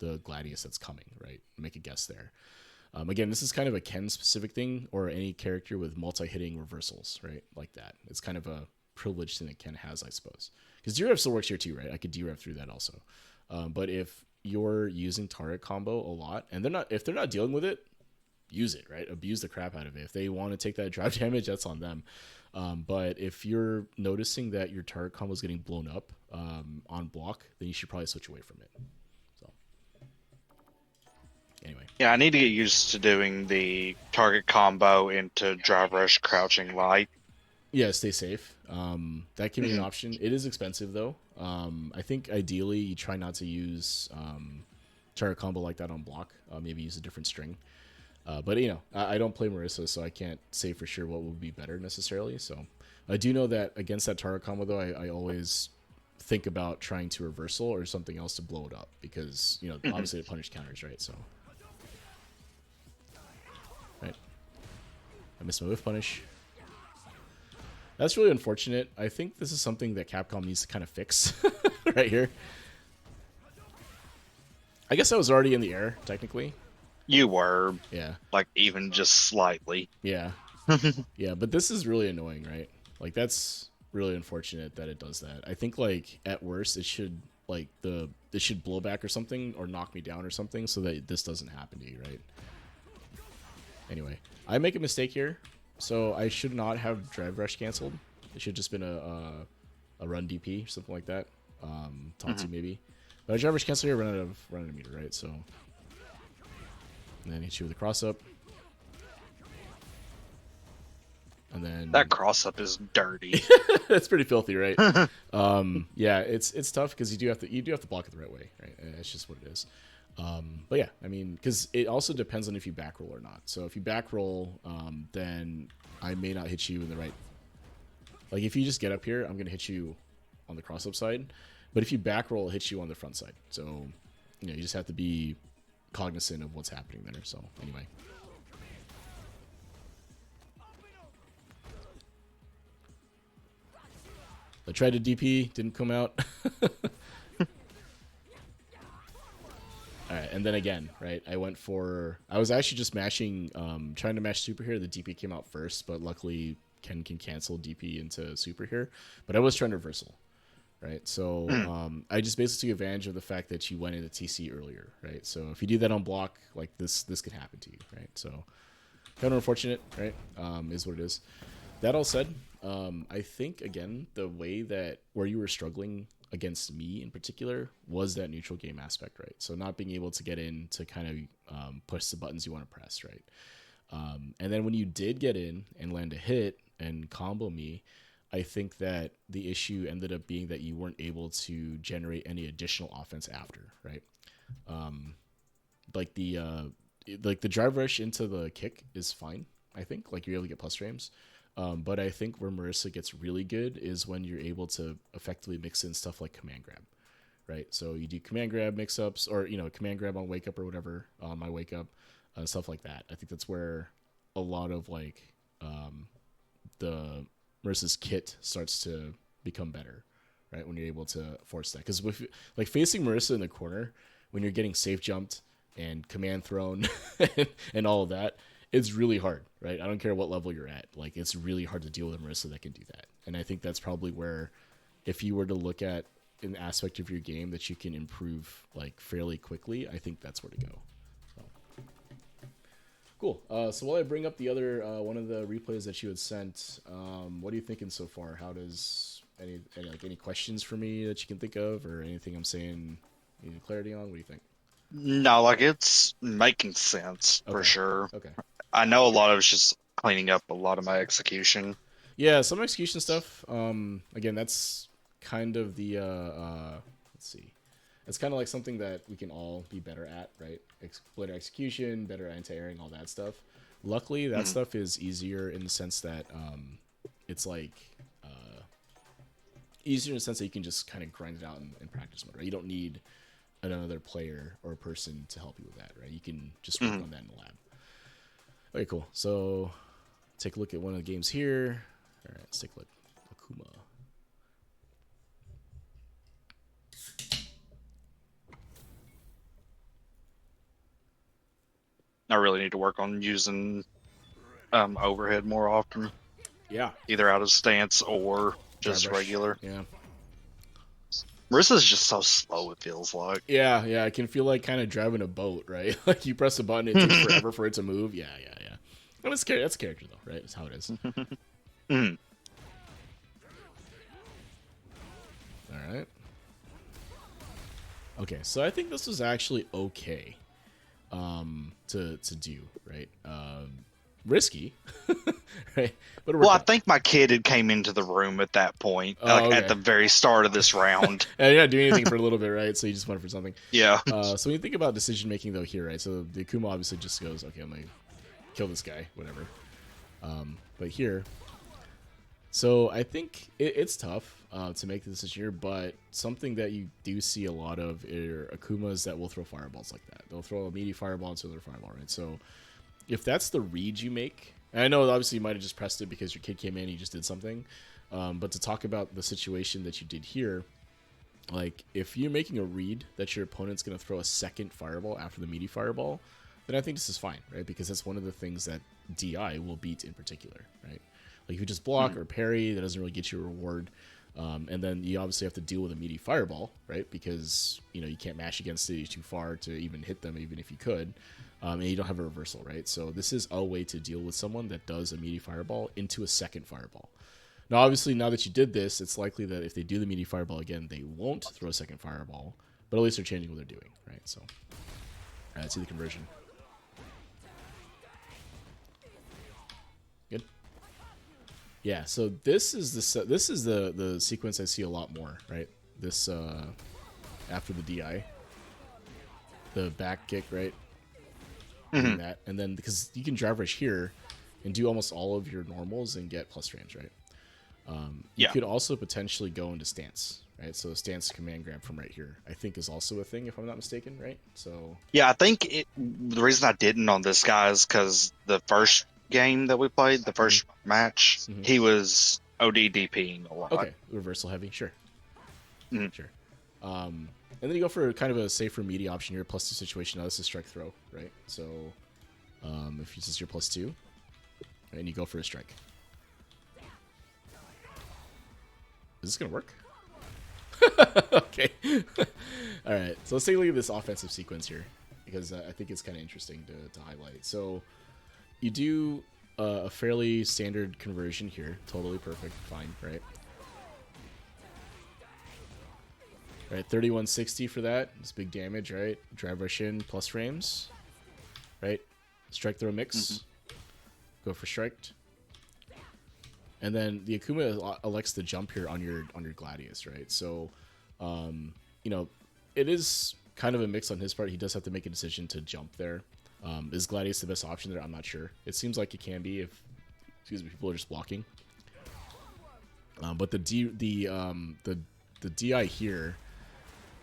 Gladius that's coming, right? Make a guess there. Again, this is kind of a Ken specific thing, or any character with multi-hitting reversals, right? Like that. It's kind of a privileged thing that Ken has, I suppose. Because DRF still works here too, right? I could DRF through that also. But if you're using target combo a lot, and if they're not dealing with it, use it, right? Abuse the crap out of it. If they want to take that drive damage, that's on them. But if you're noticing that your target combo is getting blown up on block, then you should probably switch away from it. So anyway. Yeah, I need to get used to doing the target combo into drive rush crouching light. Yeah, stay safe. That can be an option. It is expensive though. I think ideally you try not to use target combo like that on block. Maybe use a different string. But I don't play Marisa, so I can't say for sure what would be better necessarily. So I do know that against that target combo though, I always think about trying to reversal or something else to blow it up, because you know obviously the punish counters, right? So, right, I missed my whiff punish. That's really unfortunate. I think this is something that Capcom needs to kind of fix right here. I guess I was already in the air technically. You were, Yeah. like, even just slightly. Yeah. Yeah, but this is really annoying, right? Like, that's really unfortunate that it does that. I think, like, at worst, it should, like, it should blow back or something, or knock me down or something, so that this doesn't happen to you, right? Anyway, I make a mistake here, so I should not have Drive Rush canceled. It should have just been a run DP or something like that. Tatsu maybe. But I Drive Rush cancel here, run out of meter, right? So, and then hit you with a cross up. And then That cross up is dirty. That's pretty filthy, right? Yeah, it's tough because you do have to block it the right way, right? It's just what it is. But yeah, I mean, because it also depends on if you back roll or not. So if you back roll, then I may not hit you in the right. Like if you just get up here, I'm gonna hit you on the cross up side. But if you back roll, it hits you on the front side. So you know, you just have to be cognizant of what's happening there. So anyway. I tried to DP, didn't come out. Alright, and then again, right, I was actually just mashing, trying to mash super here. The DP came out first, but luckily Ken can cancel DP into super here. But I was trying to reversal, right? So I just basically took advantage of the fact that you went into TC earlier, right? So if you do that on block, like this could happen to you, right? So kind of unfortunate, right? Is what it is. That all said, I think, again, the way that where you were struggling against me in particular was that neutral game aspect, right? So not being able to get in to kind of push the buttons you want to press, right? And then when you did get in and land a hit and combo me, I think that the issue ended up being that you weren't able to generate any additional offense after, right? Like the drive rush into the kick is fine, I think. Like you're able to get plus frames. But I think where Marisa gets really good is when you're able to effectively mix in stuff like command grab, right? So you do command grab mix-ups, or, you know, command grab on wake up or whatever, on my wake up, stuff like that. I think that's where a lot of, like, the Marisa's kit starts to become better, right? When you're able to force that. Because with, like, facing Marisa in the corner, when you're getting safe jumped and command thrown and all of that, it's really hard, right? I don't care what level you're at. Like, it's really hard to deal with a Marisa that can do that. And I think that's probably where, if you were to look at an aspect of your game that you can improve, like, fairly quickly, I think that's where to go. So. Cool. So while I bring up the other, one of the replays that you had sent, what are you thinking so far? How does any questions for me that you can think of, or anything I'm saying you need clarity on? What do you think? No, like, it's making sense for sure. Okay. I know a lot of it's just cleaning up a lot of my execution. Yeah, some execution stuff. Again, that's kind of the let's see. It's kind of like something that we can all be better at, right? Better execution, better anti-airing, all that stuff. Luckily, that stuff is easier in the sense that it's like easier in the sense that you can just kind of grind it out in practice mode, right? You don't need another player or person to help you with that, right? You can just work on that in the lab. Okay, cool. So take a look at one of the games here. All right, let's take a look. Akuma. I really need to work on using overhead more often. Yeah. Either out of stance or just regular. Yeah. Marisa's just so slow, it feels like. Yeah. I can feel like kind of driving a boat, right? Like you press a button, it takes forever for it to move. Yeah. I mean, that's character though, right? That's how it is. All right. Okay, so I think this was actually okay to do, right? Risky, right? But well, I think my kid had came into the room at that point, at the very start of this round. And you're not doing anything for a little bit, right? So you just went for something. Yeah. So when you think about decision making though here, right? So the Akuma obviously just goes, okay, I'm gonna kill this guy, whatever. But here, So I think it's tough to make the decision here, but something that you do see a lot of are Akumas that will throw fireballs like that. They'll throw a meaty fireball into their fireball, right? So if that's the read you make, and I know obviously you might have just pressed it because your kid came in and you just did something, but to talk about the situation that you did here, like if you're making a read that your opponent's going to throw a second fireball after the meaty fireball, then I think this is fine, right? Because that's one of the things that DI will beat in particular, right? Like if you just block or parry, that doesn't really get you a reward. And then you obviously have to deal with a meaty fireball, right? Because you can't mash against it too far to even hit them, even if you could. And you don't have a reversal, right? So this is a way to deal with someone that does a meaty fireball into a second fireball. Now, obviously, now that you did this, it's likely that if they do the meaty fireball again, they won't throw a second fireball. But at least they're changing what they're doing, right? So, let's see the conversion. Good. Yeah. So this is the sequence I see a lot more, right? This after the DI, the back kick, right? Doing that, and then because you can drive rush here and do almost all of your normals and get plus frames, right? You could also potentially go into stance, right? So stance command grab from right here, I think, is also a thing, if I'm not mistaken, right? So Yeah, I think the reason I didn't on this guy is because the first game that we played, the first match, he was OD DPing a lot. Okay, reversal heavy, sure. Sure. And then you go for kind of a safer meaty option here, +2 situation. Now this is strike throw, right? So if this is your +2, and you go for a strike. Is this gonna work? Okay. All right. So let's take a look at this offensive sequence here, because I think it's kind of interesting to highlight. So you do a fairly standard conversion here, totally perfect, fine, right? Right, 3160 for that. It's big damage, right? Drive rush in, plus frames, right? Strike throw mix. Go for striked. And then the Akuma elects to jump here on your Gladius, right? So, it is kind of a mix on his part. He does have to make a decision to jump there. Is Gladius the best option there? I'm not sure. It seems like it can be if, people are just blocking. But the DI here,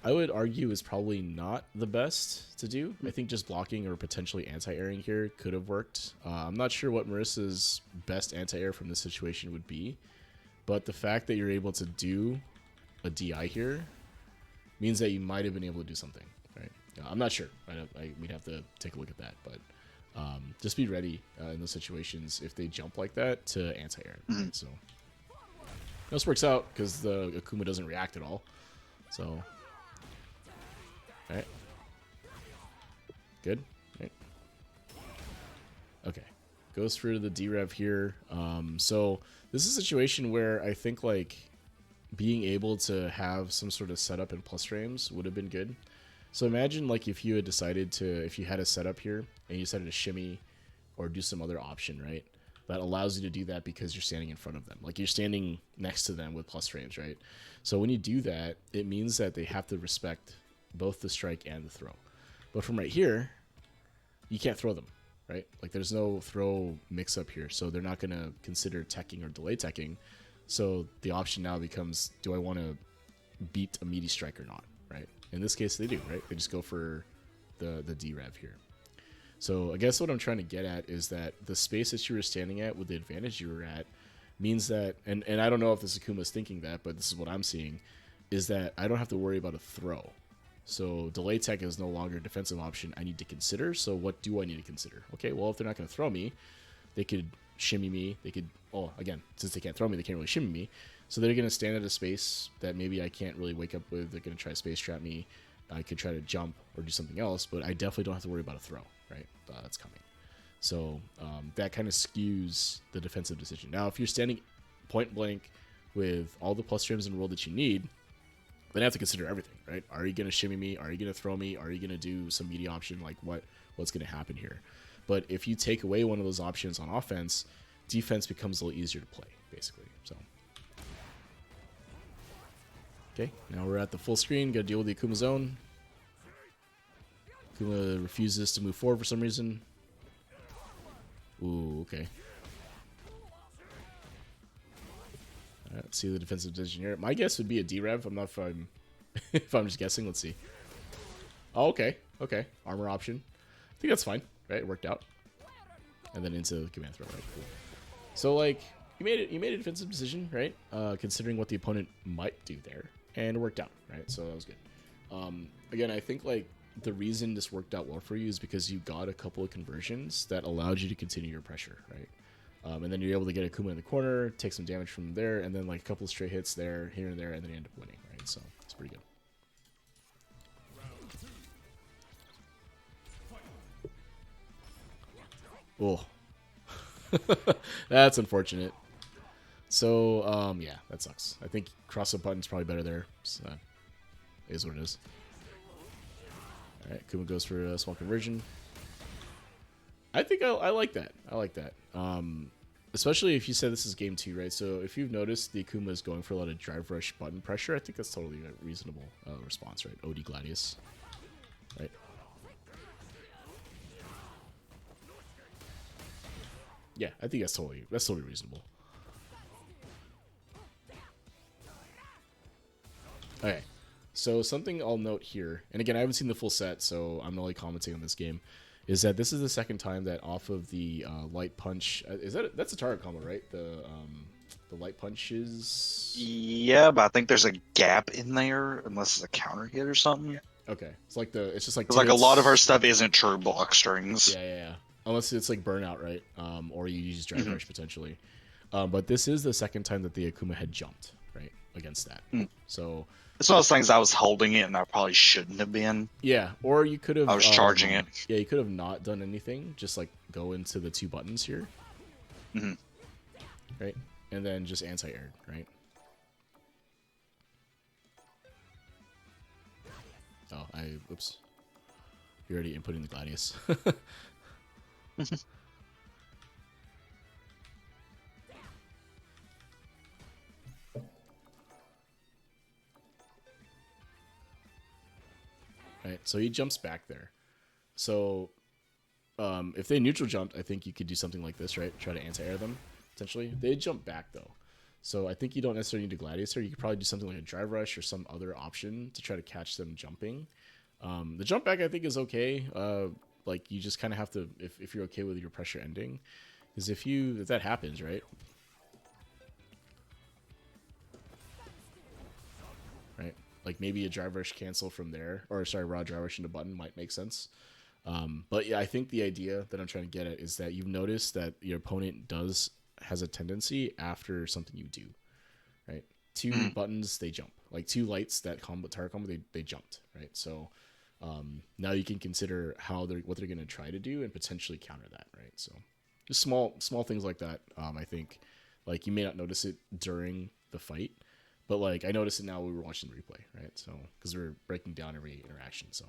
I would argue, is probably not the best to do. I think just blocking or potentially anti-airing here could have worked. I'm not sure what Marisa's best anti-air from this situation would be, but the fact that you're able to do a DI here means that you might have been able to do something, right? I'm not sure. We'd have to take a look at that, but just be ready in those situations if they jump like that to anti-air. Right? So this works out because the Akuma doesn't react at all. So. All right. Good. Right. Okay. Goes through the D-Rev here. So this is a situation where I think like being able to have some sort of setup and plus frames would have been good. So imagine like if you had decided if you had a setup here and you decided to shimmy or do some other option, right? That allows you to do that because you're standing in front of them. Like you're standing next to them with plus frames, right? So when you do that, it means that they have to respect both the strike and the throw. But from right here, you can't throw them, right? Like there's no throw mix up here, so they're not going to consider teching or delay teching. So the option now becomes, do I want to beat a meaty strike or not, right? In this case, they do, right? They just go for the D-Rev here. So I guess what I'm trying to get at is that the space that you were standing at with the advantage you were at means that, and I don't know if this Akuma is thinking that, but this is what I'm seeing, is that I don't have to worry about a throw. So delay tech is no longer a defensive option I need to consider. So what do I need to consider? Okay, well, if they're not going to throw me, they could shimmy me. They could, again, since they can't throw me, they can't really shimmy me. So they're going to stand at a space that maybe I can't really wake up with. They're going to try to space trap me. I could try to jump or do something else, but I definitely don't have to worry about a throw, right? That's coming. So that kind of skews the defensive decision. Now, if you're standing point blank with all the plus frames in the world that you need, then I have to consider everything, right? Are you going to shimmy me? Are you going to throw me? Are you going to do some meaty option? Like what's going to happen here? But if you take away one of those options on offense, defense becomes a little easier to play, basically. So, okay, now we're at the full screen. Got to deal with the Akuma zone. Akuma refuses to move forward for some reason. Ooh, okay. Let's see the defensive decision here. My guess would be a D-Rev. I'm not if I'm if I'm just guessing. Let's see. Oh, okay. Okay. Armor option. I think that's fine. Right? It worked out. And then into command throw. Right? Cool. So like you made a defensive decision, right? Considering what the opponent might do there, and it worked out, right? So that was good. Again, I think like the reason this worked out well for you is because you got a couple of conversions that allowed you to continue your pressure, right? And then you're able to get Akuma in the corner, take some damage from there, and then like a couple of straight hits there, here and there, and then you end up winning, right? So it's pretty good. Oh, that's unfortunate. So yeah, that sucks. I think cross-up button's probably better there. So, it is what it is. All right, Akuma goes for a small conversion. I think I like that. I like that. Especially if you said this is game 2, right? So if you've noticed the Akuma is going for a lot of drive rush button pressure, I think that's totally a reasonable response, right? OD Gladius, right? Yeah, I think that's totally reasonable. Okay, so something I'll note here, and again, I haven't seen the full set, so I'm only commenting on this game, is that this is the second time that off of the light punch, that's a target combo, right? The light punch is... Yeah, but I think there's a gap in there unless it's a counter hit or something. Okay, it's just like... Because like a lot of our stuff isn't true block strings. Yeah. Unless it's like burnout, right? Or you use drive rush potentially. But this is the second time that the Akuma had jumped, right? Against that. So... It's one of those things I was holding it and I probably shouldn't have been. Yeah, or you could have... I was charging it. Yeah, you could have not done anything. Just like go into the 2 buttons here. Right? And then just anti-aired, right? Oh, oops. You're already inputting the Gladius. Right, so he jumps back there. So if they neutral jumped, I think you could do something like this, right? Try to anti-air them, potentially. They jump back, though. So I think you don't necessarily need a Gladius here. You could probably do something like a drive rush or some other option to try to catch them jumping. The jump back, I think, is okay. Like, you just kind of have to, if you're okay with your pressure ending, because if that happens, right? Right? Like, maybe a drive rush cancel from there, or sorry, raw drive rush into button might make sense. But yeah, I think the idea that I'm trying to get at is that you've noticed that your opponent has a tendency after something you do, right? 2 buttons, they jump. Like 2 lights, that target combo, they jumped, right? So now you can consider what they're going to try to do and potentially counter that, right? So just small things like that. I think like you may not notice it during the fight, but like I noticed it now when we were watching the replay, right? So because we're breaking down every interaction, so.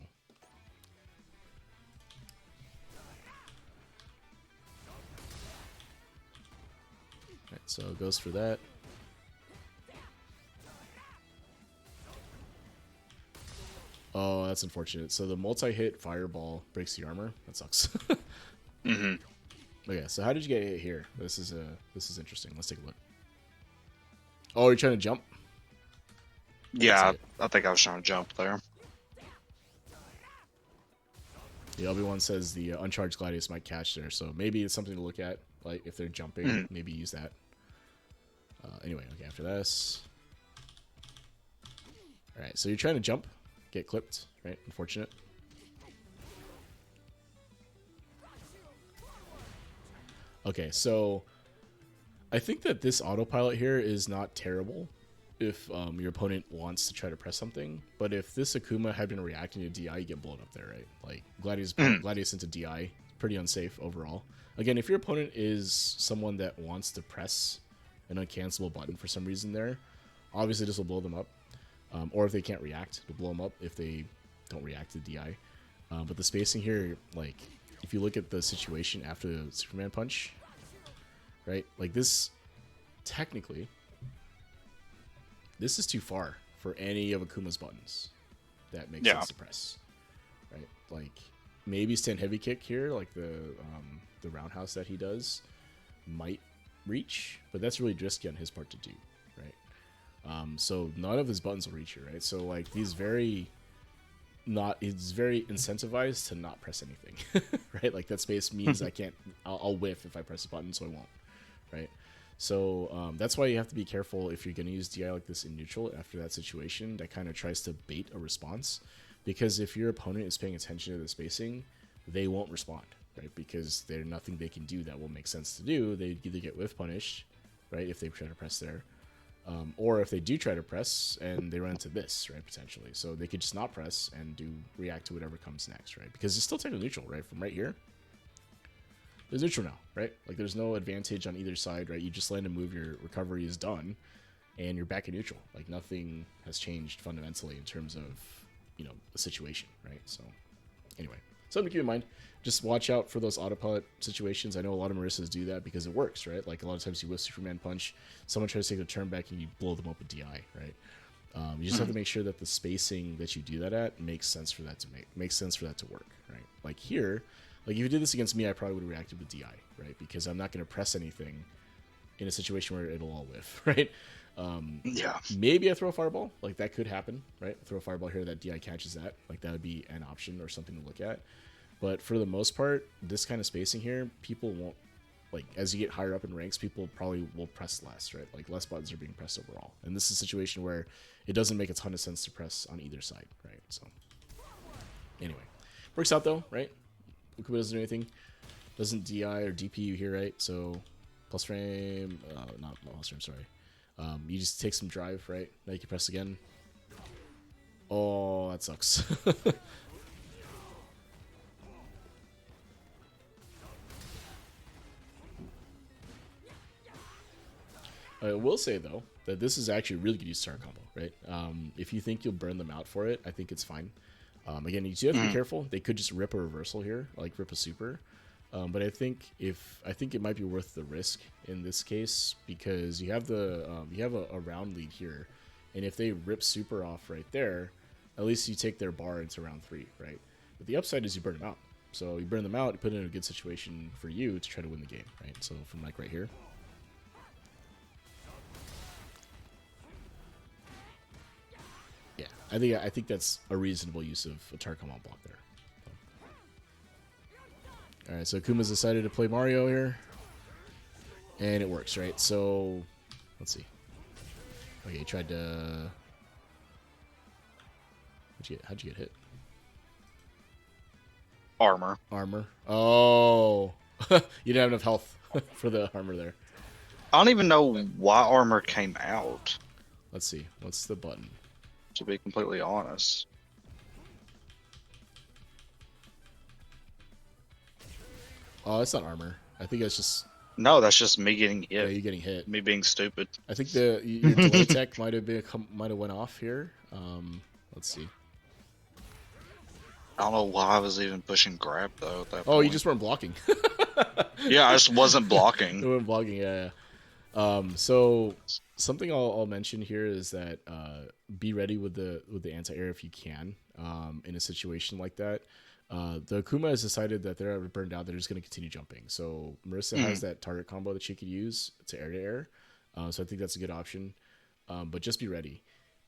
Right, so it goes for that. Oh, that's unfortunate. So the multi-hit fireball breaks the armor. That sucks. Okay, so how did you get hit here? This is interesting. Let's take a look. Oh, you're trying to jump? Yeah, I think I was trying to jump there. The Obi-Wan says the uncharged Gladius might catch there, so maybe it's something to look at. Like if they're jumping, maybe use that. Anyway, okay, after this. Alright, so you're trying to jump, get clipped, right? Unfortunate. Okay, so I think that this autopilot here is not terrible if your opponent wants to try to press something, but if this Akuma had been reacting to DI, you get blown up there, right? Like Gladius into DI, pretty unsafe overall. Again, if your opponent is someone that wants to press an uncancelable button for some reason there, obviously this will blow them up. Or if they can't react, it'll blow them up if they don't react to DI. But the spacing here, like, if you look at the situation after the Superman punch, right? Like this, technically, this is too far for any of Akuma's buttons that makes sense to press, right? Like, maybe stand heavy kick here, like the roundhouse that he does might reach, but that's really risky on his part to do, right? So none of his buttons will reach you, right? So like he's very incentivized to not press anything, right? Like that space means I'll whiff if I press a button, so I won't, right? So that's why you have to be careful if you're going to use DI like this in neutral after that situation that kind of tries to bait a response, because if your opponent is paying attention to the spacing, they won't respond, right? Because there's nothing they can do that will make sense to do. They either get whiff punished, right, if they try to press there, or if they do try to press and they run into this, right, potentially. So they could just not press and react to whatever comes next, right? Because it's still technically neutral, right? From right here, there's neutral now, right? Like there's no advantage on either side, right? You just land a move, your recovery is done, and you're back in neutral. Like nothing has changed fundamentally in terms of, you know, the situation, right? So anyway, something to keep in mind. Just watch out for those autopilot situations. I know a lot of Marisas do that because it works, right? Like a lot of times you whiff Superman punch, someone tries to take a turn back and you blow them up with DI, right? You just have to make sure that the spacing that you do that at makes sense for that to work, right? Like here, like if you did this against me, I probably would have reacted with DI, right? Because I'm not going to press anything in a situation where it'll all whiff, right? Yeah. Maybe I throw a fireball, like that could happen, right? Throw a fireball here that DI catches that, like that would be an option or something to look at. But for the most part, this kind of spacing here, people won't, like, as you get higher up in ranks, people probably will press less, right? Like, less buttons are being pressed overall. And this is a situation where it doesn't make a ton of sense to press on either side, right? So, anyway. Works out, though, right? Ukuba doesn't do anything. Doesn't DI or DP you here, right? So, plus frame, not plus frame, sorry. You just take some drive, right? Now you can press again. Oh, that sucks. I will say, though, that this is actually a really good use star combo, right? If you think you'll burn them out for it, I think it's fine. Again, you do have to be careful. They could just rip a reversal here, like rip a super. But I think it might be worth the risk in this case because you have a round lead here, and if they rip super off right there, at least you take their bar into round 3, right? But the upside is you burn them out. So you burn them out, you put it in a good situation for you to try to win the game, right? So from like right here. Yeah, I think that's a reasonable use of a Tarkam on block there. All right, so Akuma's decided to play Mario here, and it works, right? So let's see. Okay, he tried to. How'd you get hit? Armor. Armor. Oh, you didn't have enough health for the armor there. I don't even know why armor came out. Let's see. What's the button? To be completely honest. Oh, it's not armor. I think it's just. No, that's just me getting hit. Yeah, you getting hit. Me being stupid. I think your delay tech might have went off here. Let's see. I don't know why I was even pushing grab though at that Oh, point. you just weren't blocking. Yeah, I just wasn't blocking. You weren't blocking, yeah. So something I'll mention here is that be ready with the anti-air if you can. In a situation like that, the Akuma has decided that they're burned out. They're just going to continue jumping. So Marisa has that target combo that she could use to air. So I think that's a good option. But just be ready.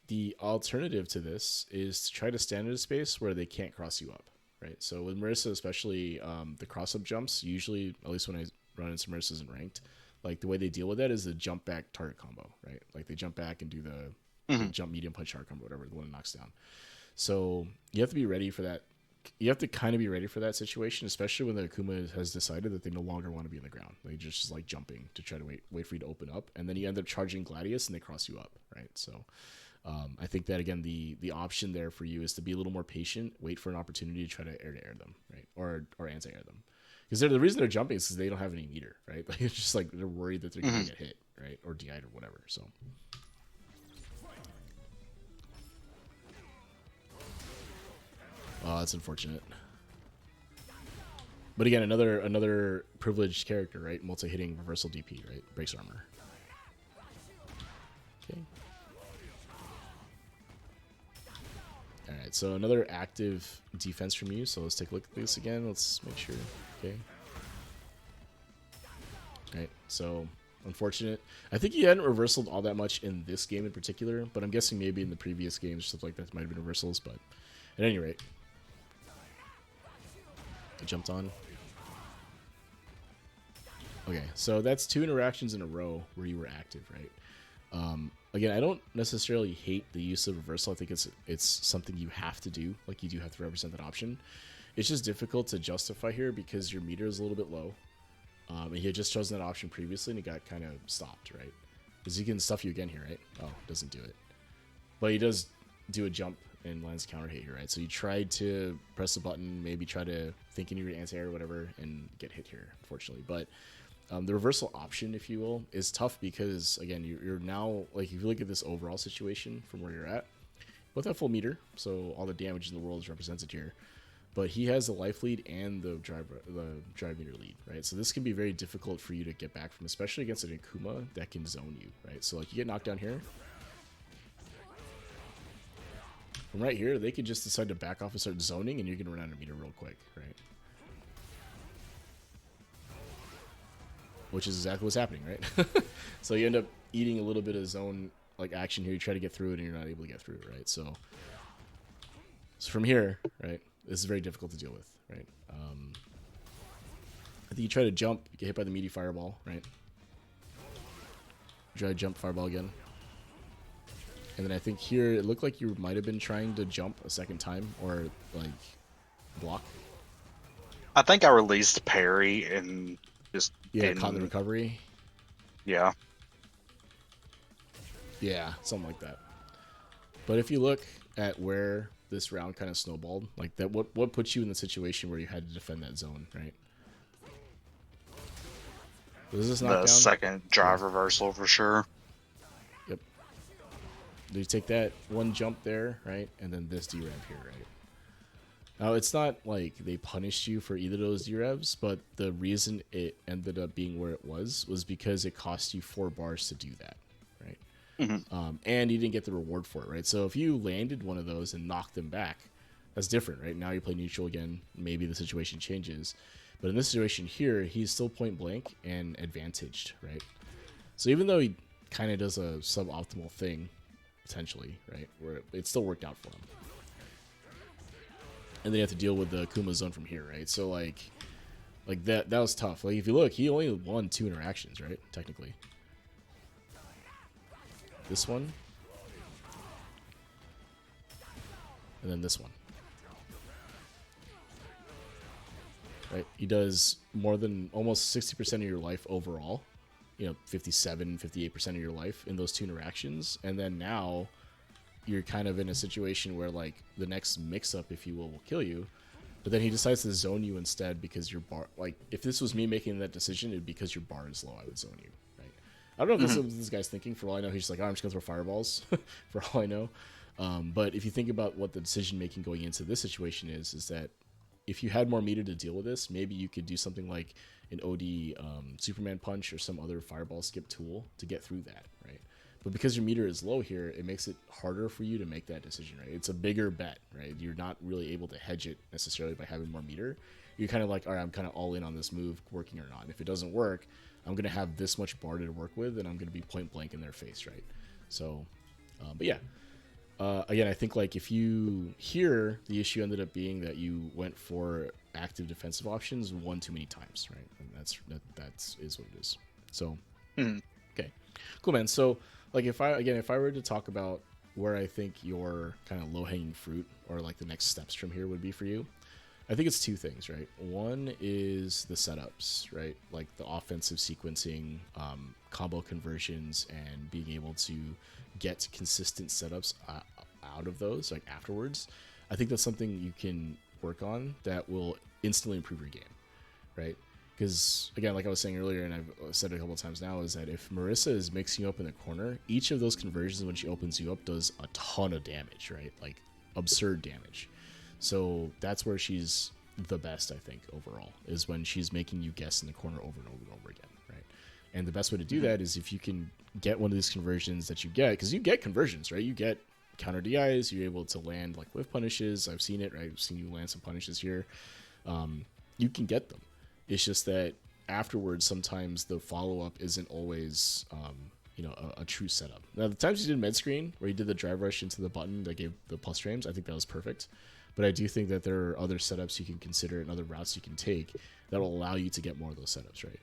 The alternative to this is to try to stand in a space where they can't cross you up, right? So with Marisa, especially the cross-up jumps, usually, at least when I run into Marisas in ranked, like the way they deal with that is the jump back target combo, right? Like they jump back and do the jump medium punch target combo, whatever, the one that knocks down. So you have to be ready for that. You have to kind of be ready for that situation, especially when the Akuma has decided that they no longer want to be on the ground. They just like jumping to try to wait for you to open up, and then you end up charging Gladius and they cross you up, right? So I think that again, the option there for you is to be a little more patient, wait for an opportunity to try to air them, right, or anti-air them, because the reason they're jumping is because they don't have any meter, right? Like it's just like they're worried that they're going to get hit, right, or DI'd or whatever. So. Oh, that's unfortunate. But again, another privileged character, right? Multi-hitting reversal DP, right? Breaks armor. Okay. All right, so another active defense from you. So let's take a look at this again. Let's make sure. Okay. All right, so unfortunate. I think he hadn't reversaled all that much in this game in particular, but I'm guessing maybe in the previous games, stuff like that might have been reversals. But at any rate, I jumped on. Okay, so that's 2 interactions in a row where you were active, right? Again, I don't necessarily hate the use of reversal. I think it's something you have to do. Like, you do have to represent that option. It's just difficult to justify here because your meter is a little bit low. And he had just chosen that option previously, and he got kind of stopped, right? Because he can stuff you again here, right? Oh, doesn't do it. But he does do a jump and lands counter hit here, right? So you tried to press the button, maybe try to thinking you're anti-air or whatever, and get hit here, unfortunately. But the reversal option, if you will, is tough because, again, you're now, like, if you look at this overall situation from where you're at, both have full meter, so all the damage in the world is represented here. But he has the life lead and the drive meter lead, right? So this can be very difficult for you to get back from, especially against an Akuma that can zone you, right? So, like, you get knocked down here. From right here, they could just decide to back off and start zoning, and you're going to run out of meter real quick, right? Which is exactly what's happening, right? So you end up eating a little bit of zone like action here. You try to get through it, and you're not able to get through it, right? So from here, right, this is very difficult to deal with, right? I think you try to jump, you get hit by the meaty fireball, right? You try to jump fireball again. And then I think here, it looked like you might have been trying to jump a second time, or, like, block. I think I released parry and just Caught in the recovery. Yeah. Yeah, something like that. But if you look at where this round kind of snowballed, like that, what puts you in the situation where you had to defend that zone, right? Was this knockdown? The second drive reversal for sure. Yep. You take that one jump there, right? And then this D-ramp here, right? Now, it's not like they punished you for either of those D-revs, but the reason it ended up being where it was because it cost you 4 bars to do that, right? Mm-hmm. And you didn't get the reward for it, right? So if you landed one of those and knocked them back, that's different, right? Now you play neutral again. Maybe the situation changes. But in this situation here, he's still point blank and advantaged, right? So even though he kind of does a suboptimal thing, potentially, right, where it still worked out for him. And then you have to deal with the Kuma zone from here, right? So, like that was tough. Like, if you look, he only won 2 interactions, right? Technically. This one. And then this one. Right? He does more than almost 60% of your life overall. 57, 58% of your life in those 2 interactions. And then now you're kind of in a situation where, like, the next mix-up, if you will kill you. But then he decides to zone you instead because your bar... Like, if this was me making that decision, it'd be because your bar is low, I would zone you, right? I don't know if this is what this guy's thinking. For all I know, he's just like, I'm just going to throw fireballs, for all I know. But if you think about what the decision-making going into this situation is that if you had more meter to deal with this, maybe you could do something like an OD Superman Punch or some other fireball skip tool to get through that, right? But because your meter is low here, it makes it harder for you to make that decision, right? It's a bigger bet, right? You're not really able to hedge it necessarily by having more meter. You're kind of like, all right, I'm kind of all in on this move, working or not. And if it doesn't work, I'm going to have this much bar to work with, and I'm going to be point blank in their face, right? So, but yeah. Again, I think, like, if you here, the issue ended up being that you went for active defensive options one too many times, right? And that's what it is. So, okay, cool, man. So, like, if I were to talk about where I think your kind of low-hanging fruit or, like, the next steps from here would be for you, I think it's 2 things, right? One is the setups, right? Like the offensive sequencing, combo conversions, and being able to get consistent setups out of those, like, afterwards. I think that's something you can work on that will instantly improve your game, right? Because, again, like I was saying earlier, and I've said it a couple of times now, is that if Marisa is mixing you up in the corner, each of those conversions when she opens you up does a ton of damage, right? Like, absurd damage. So that's where she's the best, I think, overall, is when she's making you guess in the corner over and over and over again, right? And the best way to do that is if you can get one of these conversions that you get, because you get conversions, right? You get counter DIs, you're able to land, like, whiff punishes. I've seen it, right? I've seen you land some punishes here. You can get them. It's just that afterwards, sometimes the follow-up isn't always a true setup. Now, the times you did med screen where you did the drive rush into the button that gave the plus frames, I think that was perfect. But I do think that there are other setups you can consider and other routes you can take that will allow you to get more of those setups, right?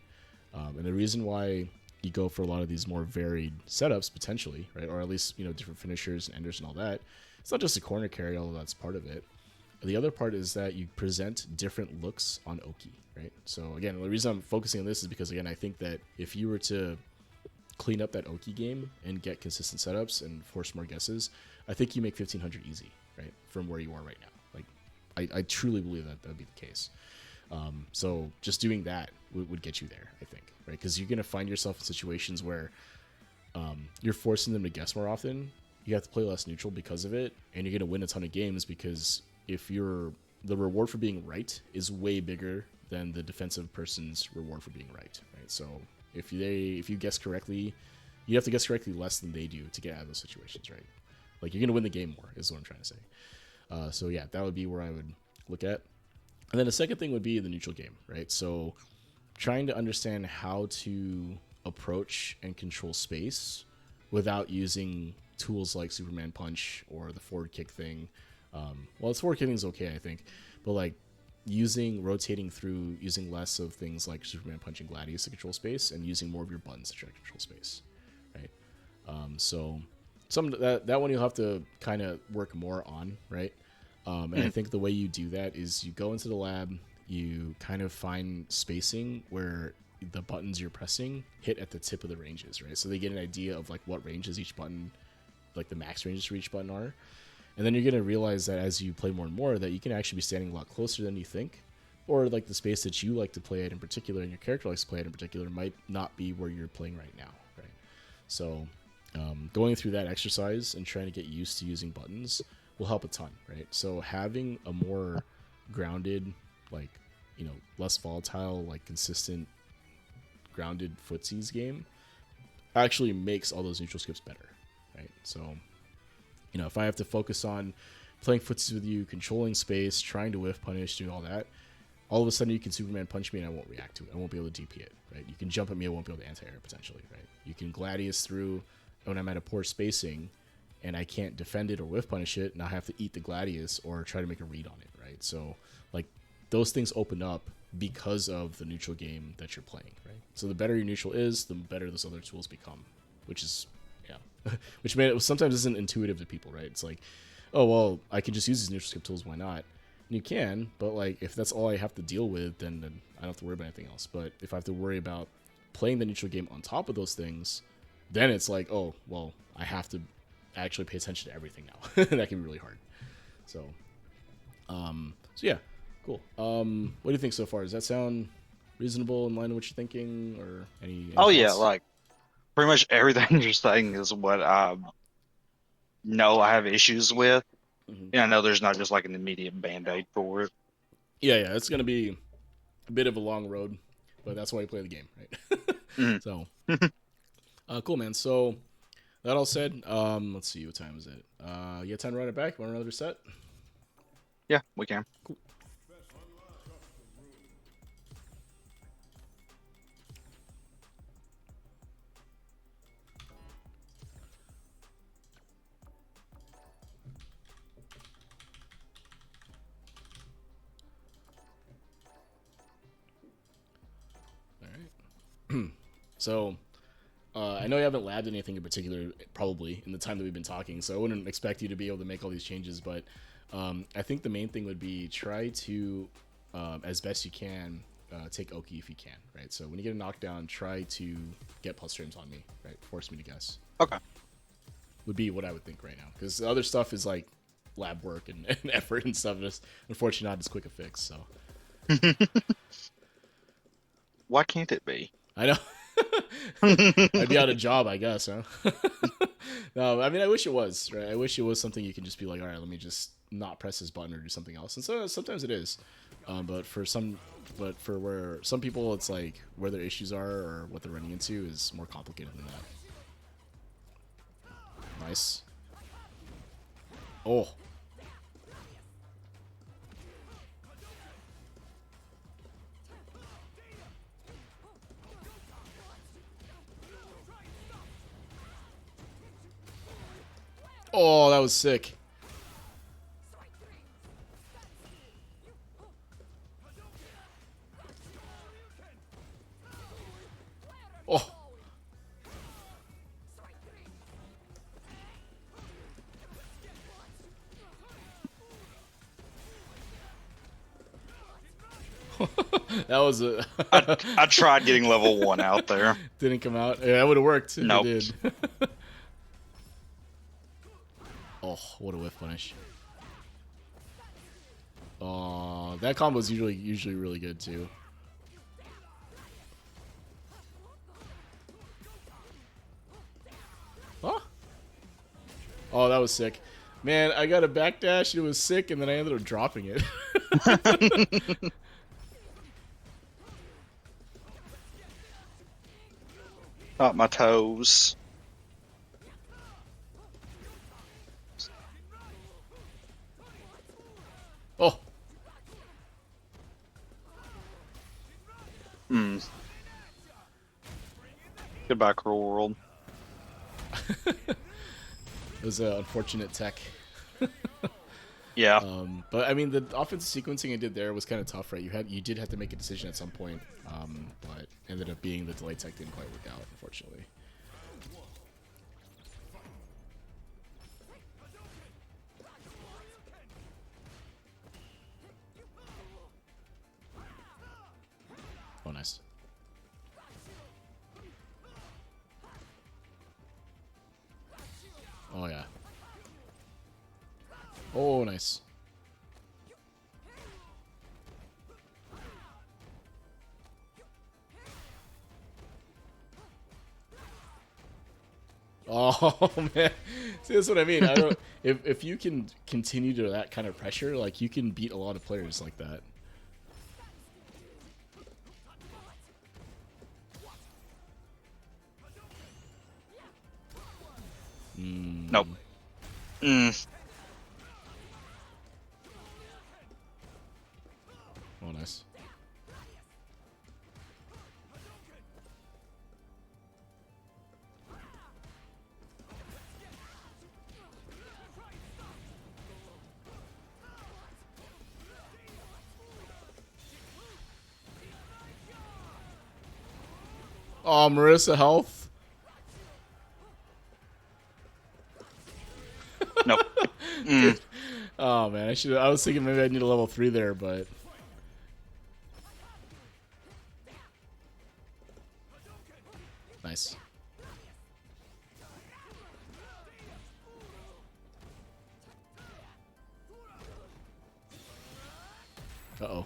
And the reason why you go for a lot of these more varied setups potentially, right, or at least different finishers and enders and all that, it's not just a corner carry, although that's part of it. The other part is that you present different looks on Oki, right? So again, the reason I'm focusing on this is because, again, I think that if you were to clean up that Oki game and get consistent setups and force more guesses, I think you make 1500 easy, right, from where you are right now. Like, I truly believe that would be the case. So just doing that would get you there, I think, right? Because you're going to find yourself in situations where you're forcing them to guess more often. You have to play less neutral because of it, and you're going to win a ton of games because the reward for being right is way bigger than the defensive person's reward for being right? So if you guess correctly, you have to guess correctly less than they do to get out of those situations, right? Like, you're going to win the game more is what I'm trying to say. So yeah, that would be where I would look at. And then the second thing would be the neutral game, right? So trying to understand how to approach and control space without using tools like Superman Punch or the forward kick thing. Well, the forward kicking is okay, I think, but like rotating through, using less of things like Superman Punch and Gladius to control space, and using more of your buttons to try to control space, right? So that one you'll have to kind of work more on, right? And I think the way you do that is you go into the lab, you kind of find spacing where the buttons you're pressing hit at the tip of the ranges, right? So they get an idea of like what ranges each button, like the max ranges for each button are. And then you're going to realize that as you play more and more that you can actually be standing a lot closer than you think, or like the space that you like to play at in particular and your character likes to play at in particular might not be where you're playing right now, right? So going through that exercise and trying to get used to using buttons will help a ton, right? So having a more grounded, like, less volatile, like consistent grounded footsies game actually makes all those neutral skips better, right? So if I have to focus on playing footsies with you, controlling space, trying to whiff punish, doing all that, all of a sudden you can Superman punch me and I won't react to it. I won't be able to DP it, right? You can jump at me, I won't be able to anti-air potentially, right? You can Gladius through when I'm at a poor spacing and I can't defend it or whiff punish it, and I have to eat the Gladius or try to make a read on it, right? So like those things open up because of the neutral game that you're playing, right? So the better your neutral is, the better those other tools become, which is which sometimes isn't intuitive to people, right? It's like, oh, well, I can just use these neutral skip tools, why not? And you can, but like if that's all I have to deal with, then I don't have to worry about anything else. But if I have to worry about playing the neutral game on top of those things, then it's like, oh, well, I have to actually pay attention to everything now. That can be really hard. So yeah, cool. What do you think so far? Does that sound reasonable, in line with what you're thinking, or any Oh yeah, thoughts? like pretty much everything you're saying is what I know I have issues with. Mm-hmm. And I know there's not just like an immediate band-aid for it. Yeah, it's gonna be a bit of a long road, but that's why you play the game, right? Mhm. So cool, man. So that all said, let's see, what time is it? You got time to run it back? Want another set? Yeah, we can. Cool. All right. So I know you haven't labbed anything in particular, probably in the time that we've been talking. So I wouldn't expect you to be able to make all these changes, but I think the main thing would be try to, as best you can, take Oki if you can, right? So when you get a knockdown, try to get plus frames on me, right? Force me to guess. Okay. Would be what I would think right now, because the other stuff is like lab work and effort and stuff. Just unfortunately not as quick a fix. So Why can't it be? I know. I'd be out of job, I guess, huh? No, I mean, I wish it was, right? I wish it was something you can just be like, all right, let me just not press this button or do something else. And so sometimes it is, but for where some people, it's like where their issues are or what they're running into is more complicated than that. Nice. Oh. Oh, that was sick. Oh. That was a I tried getting level 1 out there. didn't come out. Yeah, that would have worked if Nope. it did. Oh, what a whiff punish. Oh, that combo is usually really good too. Huh? Oh, that was sick. Man, I got a backdash, it was sick, and then I ended up dropping it. Up my toes. Oh. Hmm. Goodbye, cruel world. It was an unfortunate tech. Yeah. But I mean, the offensive sequencing I did there was kind of tough, right? You did have to make a decision at some point, but ended up being the delay tech didn't quite work out, unfortunately. Oh, nice. Oh yeah. Oh, nice. Oh man, see that's what I mean. I don't. If you can continue to that kind of pressure, like you can beat a lot of players like that. Nope. Mm. Oh, nice. Oh, Marisa health. Nope. Dude. Oh man, I should. I was thinking maybe I need a level 3 there, but nice. Uh oh.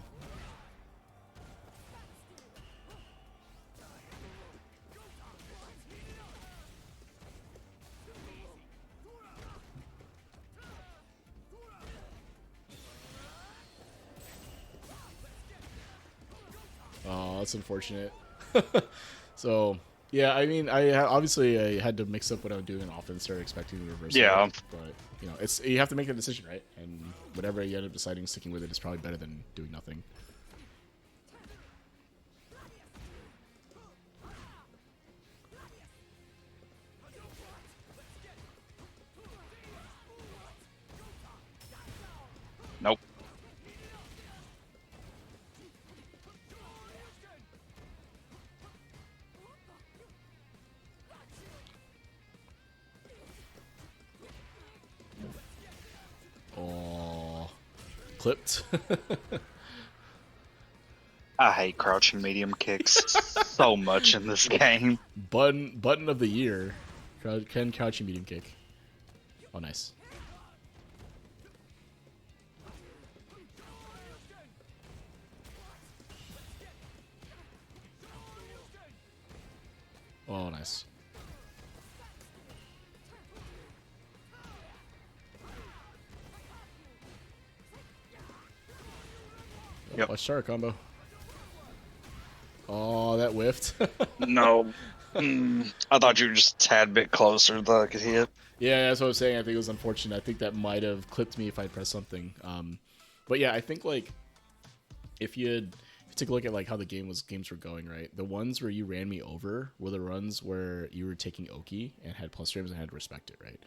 Oh, that's unfortunate. So, yeah, I mean, obviously I had to mix up what I was doing on offense, started expecting the reversal. Yeah. But you know, it's you have to make a decision, right? And whatever you end up deciding, sticking with it is probably better than doing nothing. Nope. Oh, clipped. I hate crouching medium kicks so much in this game. Button of the year. Ken crouching medium kick. Oh, nice. Oh, nice. Yep. Watch star combo. Oh, that whiffed. No. I thought you were just a tad bit closer that I could hit. Yeah, that's what I was saying. I think it was unfortunate. I think that might have clipped me if I pressed something. But yeah, I think like if you take a look at like how the games were going, right? The ones where you ran me over were the runs where you were taking Oki and had plus frames and had to respect it, right?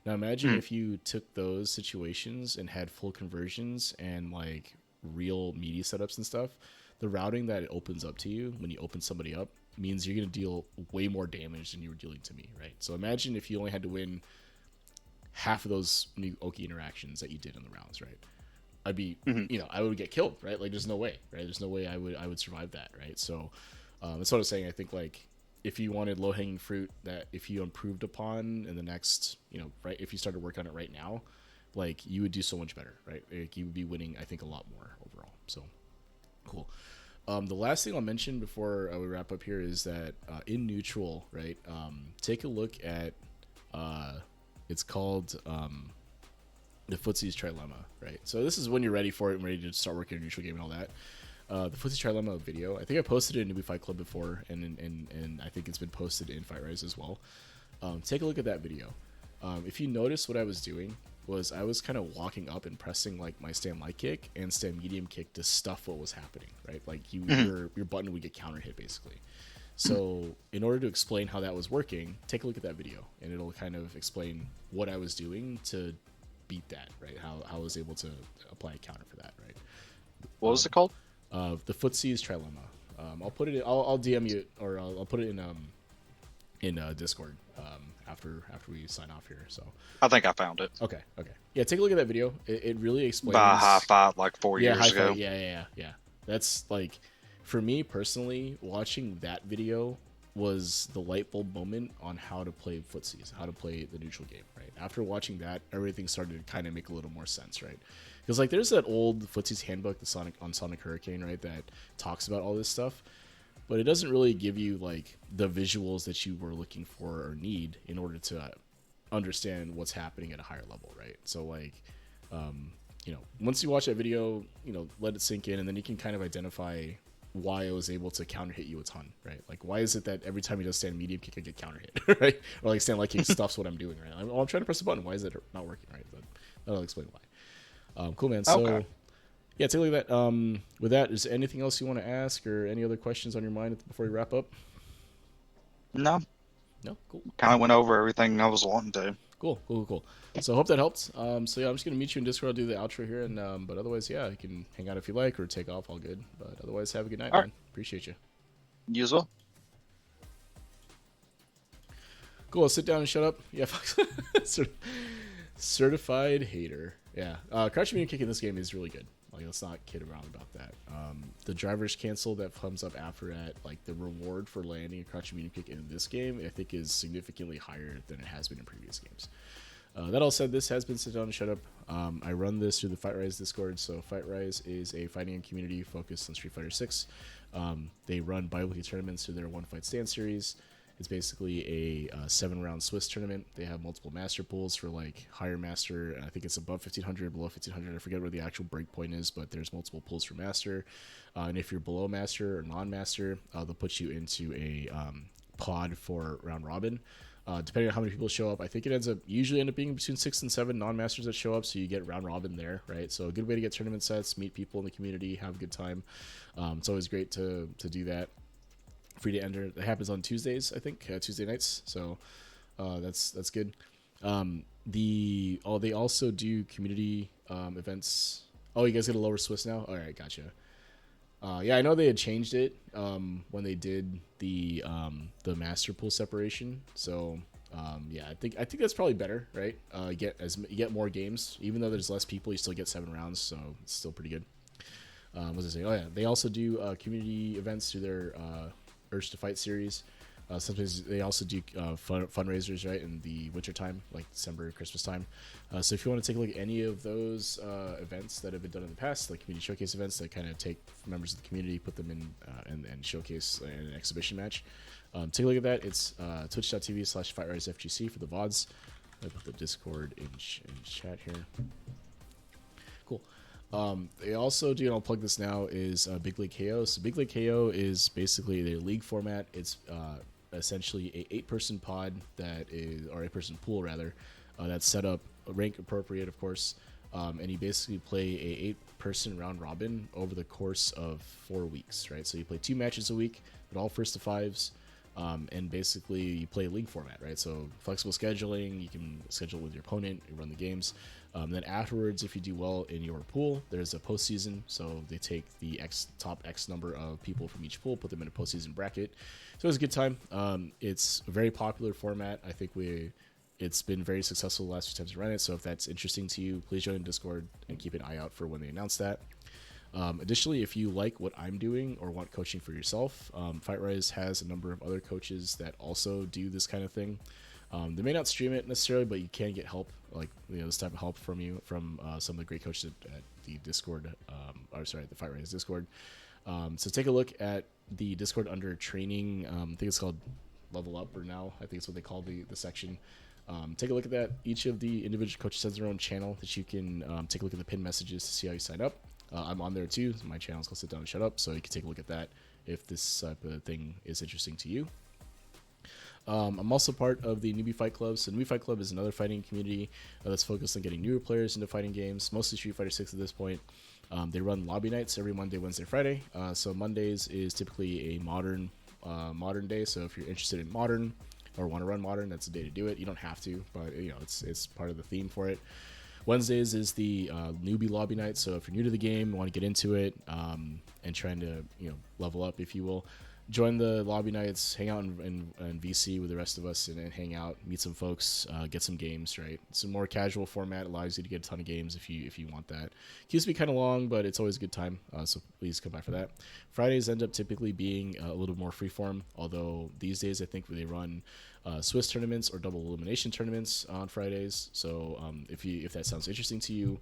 Now imagine if you took those situations and had full conversions and like real media setups and stuff. The routing that it opens up to you when you open somebody up means you're going to deal way more damage than you were dealing to me, right? So imagine if you only had to win half of those new Oki interactions that you did in the rounds, right? I'd be, Hmm. I would get killed, right? Like, there's no way, right? There's no way I would survive that, right? So, that's what I was saying. I think like if you wanted low hanging fruit that if you improved upon in the next, right, if you started working on it right now, like you would do so much better, right? Like you would be winning, I think, a lot more overall. So, cool. The last thing I'll mention before we wrap up here is that in neutral, right? Take a look at it's called the Footsie's Trilemma, right? So this is when you're ready for it and ready to start working a neutral game and all that. The Footsie's Trilemma video, I think I posted it in Newbie Fight Club before, and I think it's been posted in Fight Rise as well. Take a look at that video. If you notice, what I was doing was I was kind of walking up and pressing like my stand light kick and stand medium kick to stuff what was happening, right? Like your button would get counter hit basically. So in order to explain how that was working, take a look at that video, and it'll kind of explain what I was doing to beat that, right? How I was able to apply a counter for that, right? What was it called? The Footsie's Trilemma. I'll put it. I'll DM you, or I'll put it in Discord after we sign off here. So I think I found it. okay, yeah. Take a look at that video. It really explains. By High Five like 4 years ago. Yeah. That's like, for me personally, watching that video was the light bulb moment on how to play footsies, how to play the neutral game, right? After watching that, everything started to kind of make a little more sense, right? Because like there's that old footsies handbook, the Sonic Hurricane, right, that talks about all this stuff, but it doesn't really give you like the visuals that you were looking for or need in order to understand what's happening at a higher level, right? So like, once you watch that video, let it sink in, and then you can kind of identify why I was able to counter hit you a ton, right? Like, why is it that every time he does stand medium kick, I get counter hit, right? Or like stand light kick stuffs what I'm doing, right? I'm trying to press the button. Why is it not working, right? But that'll explain why. Cool, man. So, Okay. yeah, take a look at that. With that, is there anything else you want to ask or any other questions on your mind before we wrap up? No, No? Cool. kind of went over everything I was wanting to. Cool. So I hope that helped. So yeah, I'm just gonna meet you in Discord. I'll do the outro here, and but otherwise, yeah, you can hang out if you like or take off. All good. But otherwise, have a good night, All man. right. Appreciate you. You as well. Cool. I'll sit down and shut up. Yeah, certified hater. Yeah, crouching medium kick in this game is really good. Like, let's not kid around about that. The driver's cancel that comes up after that, like the reward for landing a crouching medium kick in this game, I think is significantly higher than it has been in previous games. That all said, this has been Sit Down and Shut Up. I run this through the Fight Rise Discord. So Fight Rise is a fighting community focused on Street Fighter 6. They run bi-weekly tournaments through their One Fight Stand series. It's basically a 7-round Swiss tournament. They have multiple master pools for like higher master, and I think it's above 1500, below 1500. I forget where the actual break point is, but there's multiple pools for master. And if you're below master or non-master, they'll put you into a pod for round robin. Depending on how many people show up, I think it usually end up being between 6 and 7 non-masters that show up, so you get round robin there, right? So a good way to get tournament sets, meet people in the community, have a good time. It's always great to do that. Free to enter. It happens on Tuesdays, I think, Tuesday nights. So that's good. They also do community events. Oh, you guys get a lower Swiss now? All right, gotcha. Yeah, I know they had changed it when they did the master pool separation. So yeah, I think that's probably better, right? You get more games, even though there's less people. You still get 7 rounds, so it's still pretty good. What was I saying? Oh yeah, they also do community events through their Urge to Fight series. Sometimes they also do fundraisers, right, in the winter time, like December, Christmas time. So if you want to take a look at any of those events that have been done in the past, like community showcase events that kind of take members of the community, put them in and showcase in an exhibition match, take a look at that. It's twitch.tv/FightRiseFGC for the VODs. I put the Discord in chat here. Cool. They also do, and I'll plug this now, is Big League KO. So Big League KO is basically their league format. It's essentially a 8-person pod or 8-person pool rather, that's set up rank appropriate, of course. And you basically play a 8-person round robin over the course of 4 weeks, right? So you play 2 matches a week, but all first to 5s. And basically you play a league format, right? So flexible scheduling, you can schedule with your opponent, you run the games. Then afterwards, if you do well in your pool, there's a postseason. So they take the top X number of people from each pool, put them in a postseason bracket. So it's a good time. It's a very popular format. I think it's been very successful the last few times we ran it. So if that's interesting to you, please join Discord and keep an eye out for when they announce that. Additionally, if you like what I'm doing or want coaching for yourself, FightRise has a number of other coaches that also do this kind of thing. They may not stream it necessarily, but you can get help, like this type of help from some of the great coaches at the Discord, the FightRise Discord. So take a look at the Discord under training. I think it's called Level Up, or now I think it's what they call the section. Take a look at that. Each of the individual coaches has their own channel that you can take a look at the pinned messages to see how you sign up. I'm on there too. My channel's called Sit Down and Shut Up, so you can take a look at that if this type of thing is interesting to you. I'm also part of the Newbie Fight Club. So Newbie Fight Club is another fighting community that's focused on getting newer players into fighting games, mostly Street Fighter 6 at this point. They run lobby nights every Monday, Wednesday, Friday. So Mondays is typically a modern day. So if you're interested in modern or want to run modern, that's the day to do it. You don't have to, but it's part of the theme for it. Wednesdays is the newbie lobby night. So if you're new to the game, want to get into it, and trying to level up, if you will, join the lobby nights, hang out in VC with the rest of us, and then hang out, meet some folks, get some games. Right, it's a more casual format, allows you to get a ton of games if you want that. It used to be kind of long, but it's always a good time. So please come by for that. Fridays end up typically being a little more freeform, although these days I think they run Swiss tournaments or double elimination tournaments on Fridays. So if that sounds interesting to you,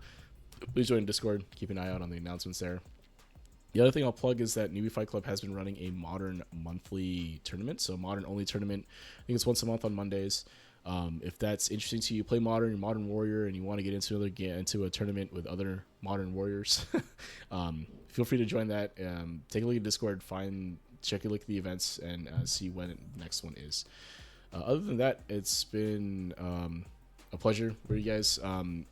please join Discord. Keep an eye out on the announcements there. The other thing I'll plug is that Newbie Fight Club has been running a modern monthly tournament. So modern only tournament. I think it's once a month on Mondays. If that's interesting to you, play modern, you're Modern Warrior, and you want to get into a tournament with other Modern Warriors, feel free to join that. Take a look at Discord, check a look at the events, and see when the next one is. Other than that, it's been a pleasure for you guys.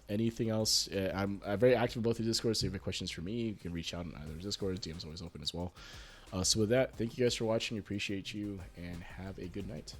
Anything else? I'm very active in both the Discords, so if you have questions for me, you can reach out on either Discord. DM's always open as well. So with that, thank you guys for watching. Appreciate you, and have a good night.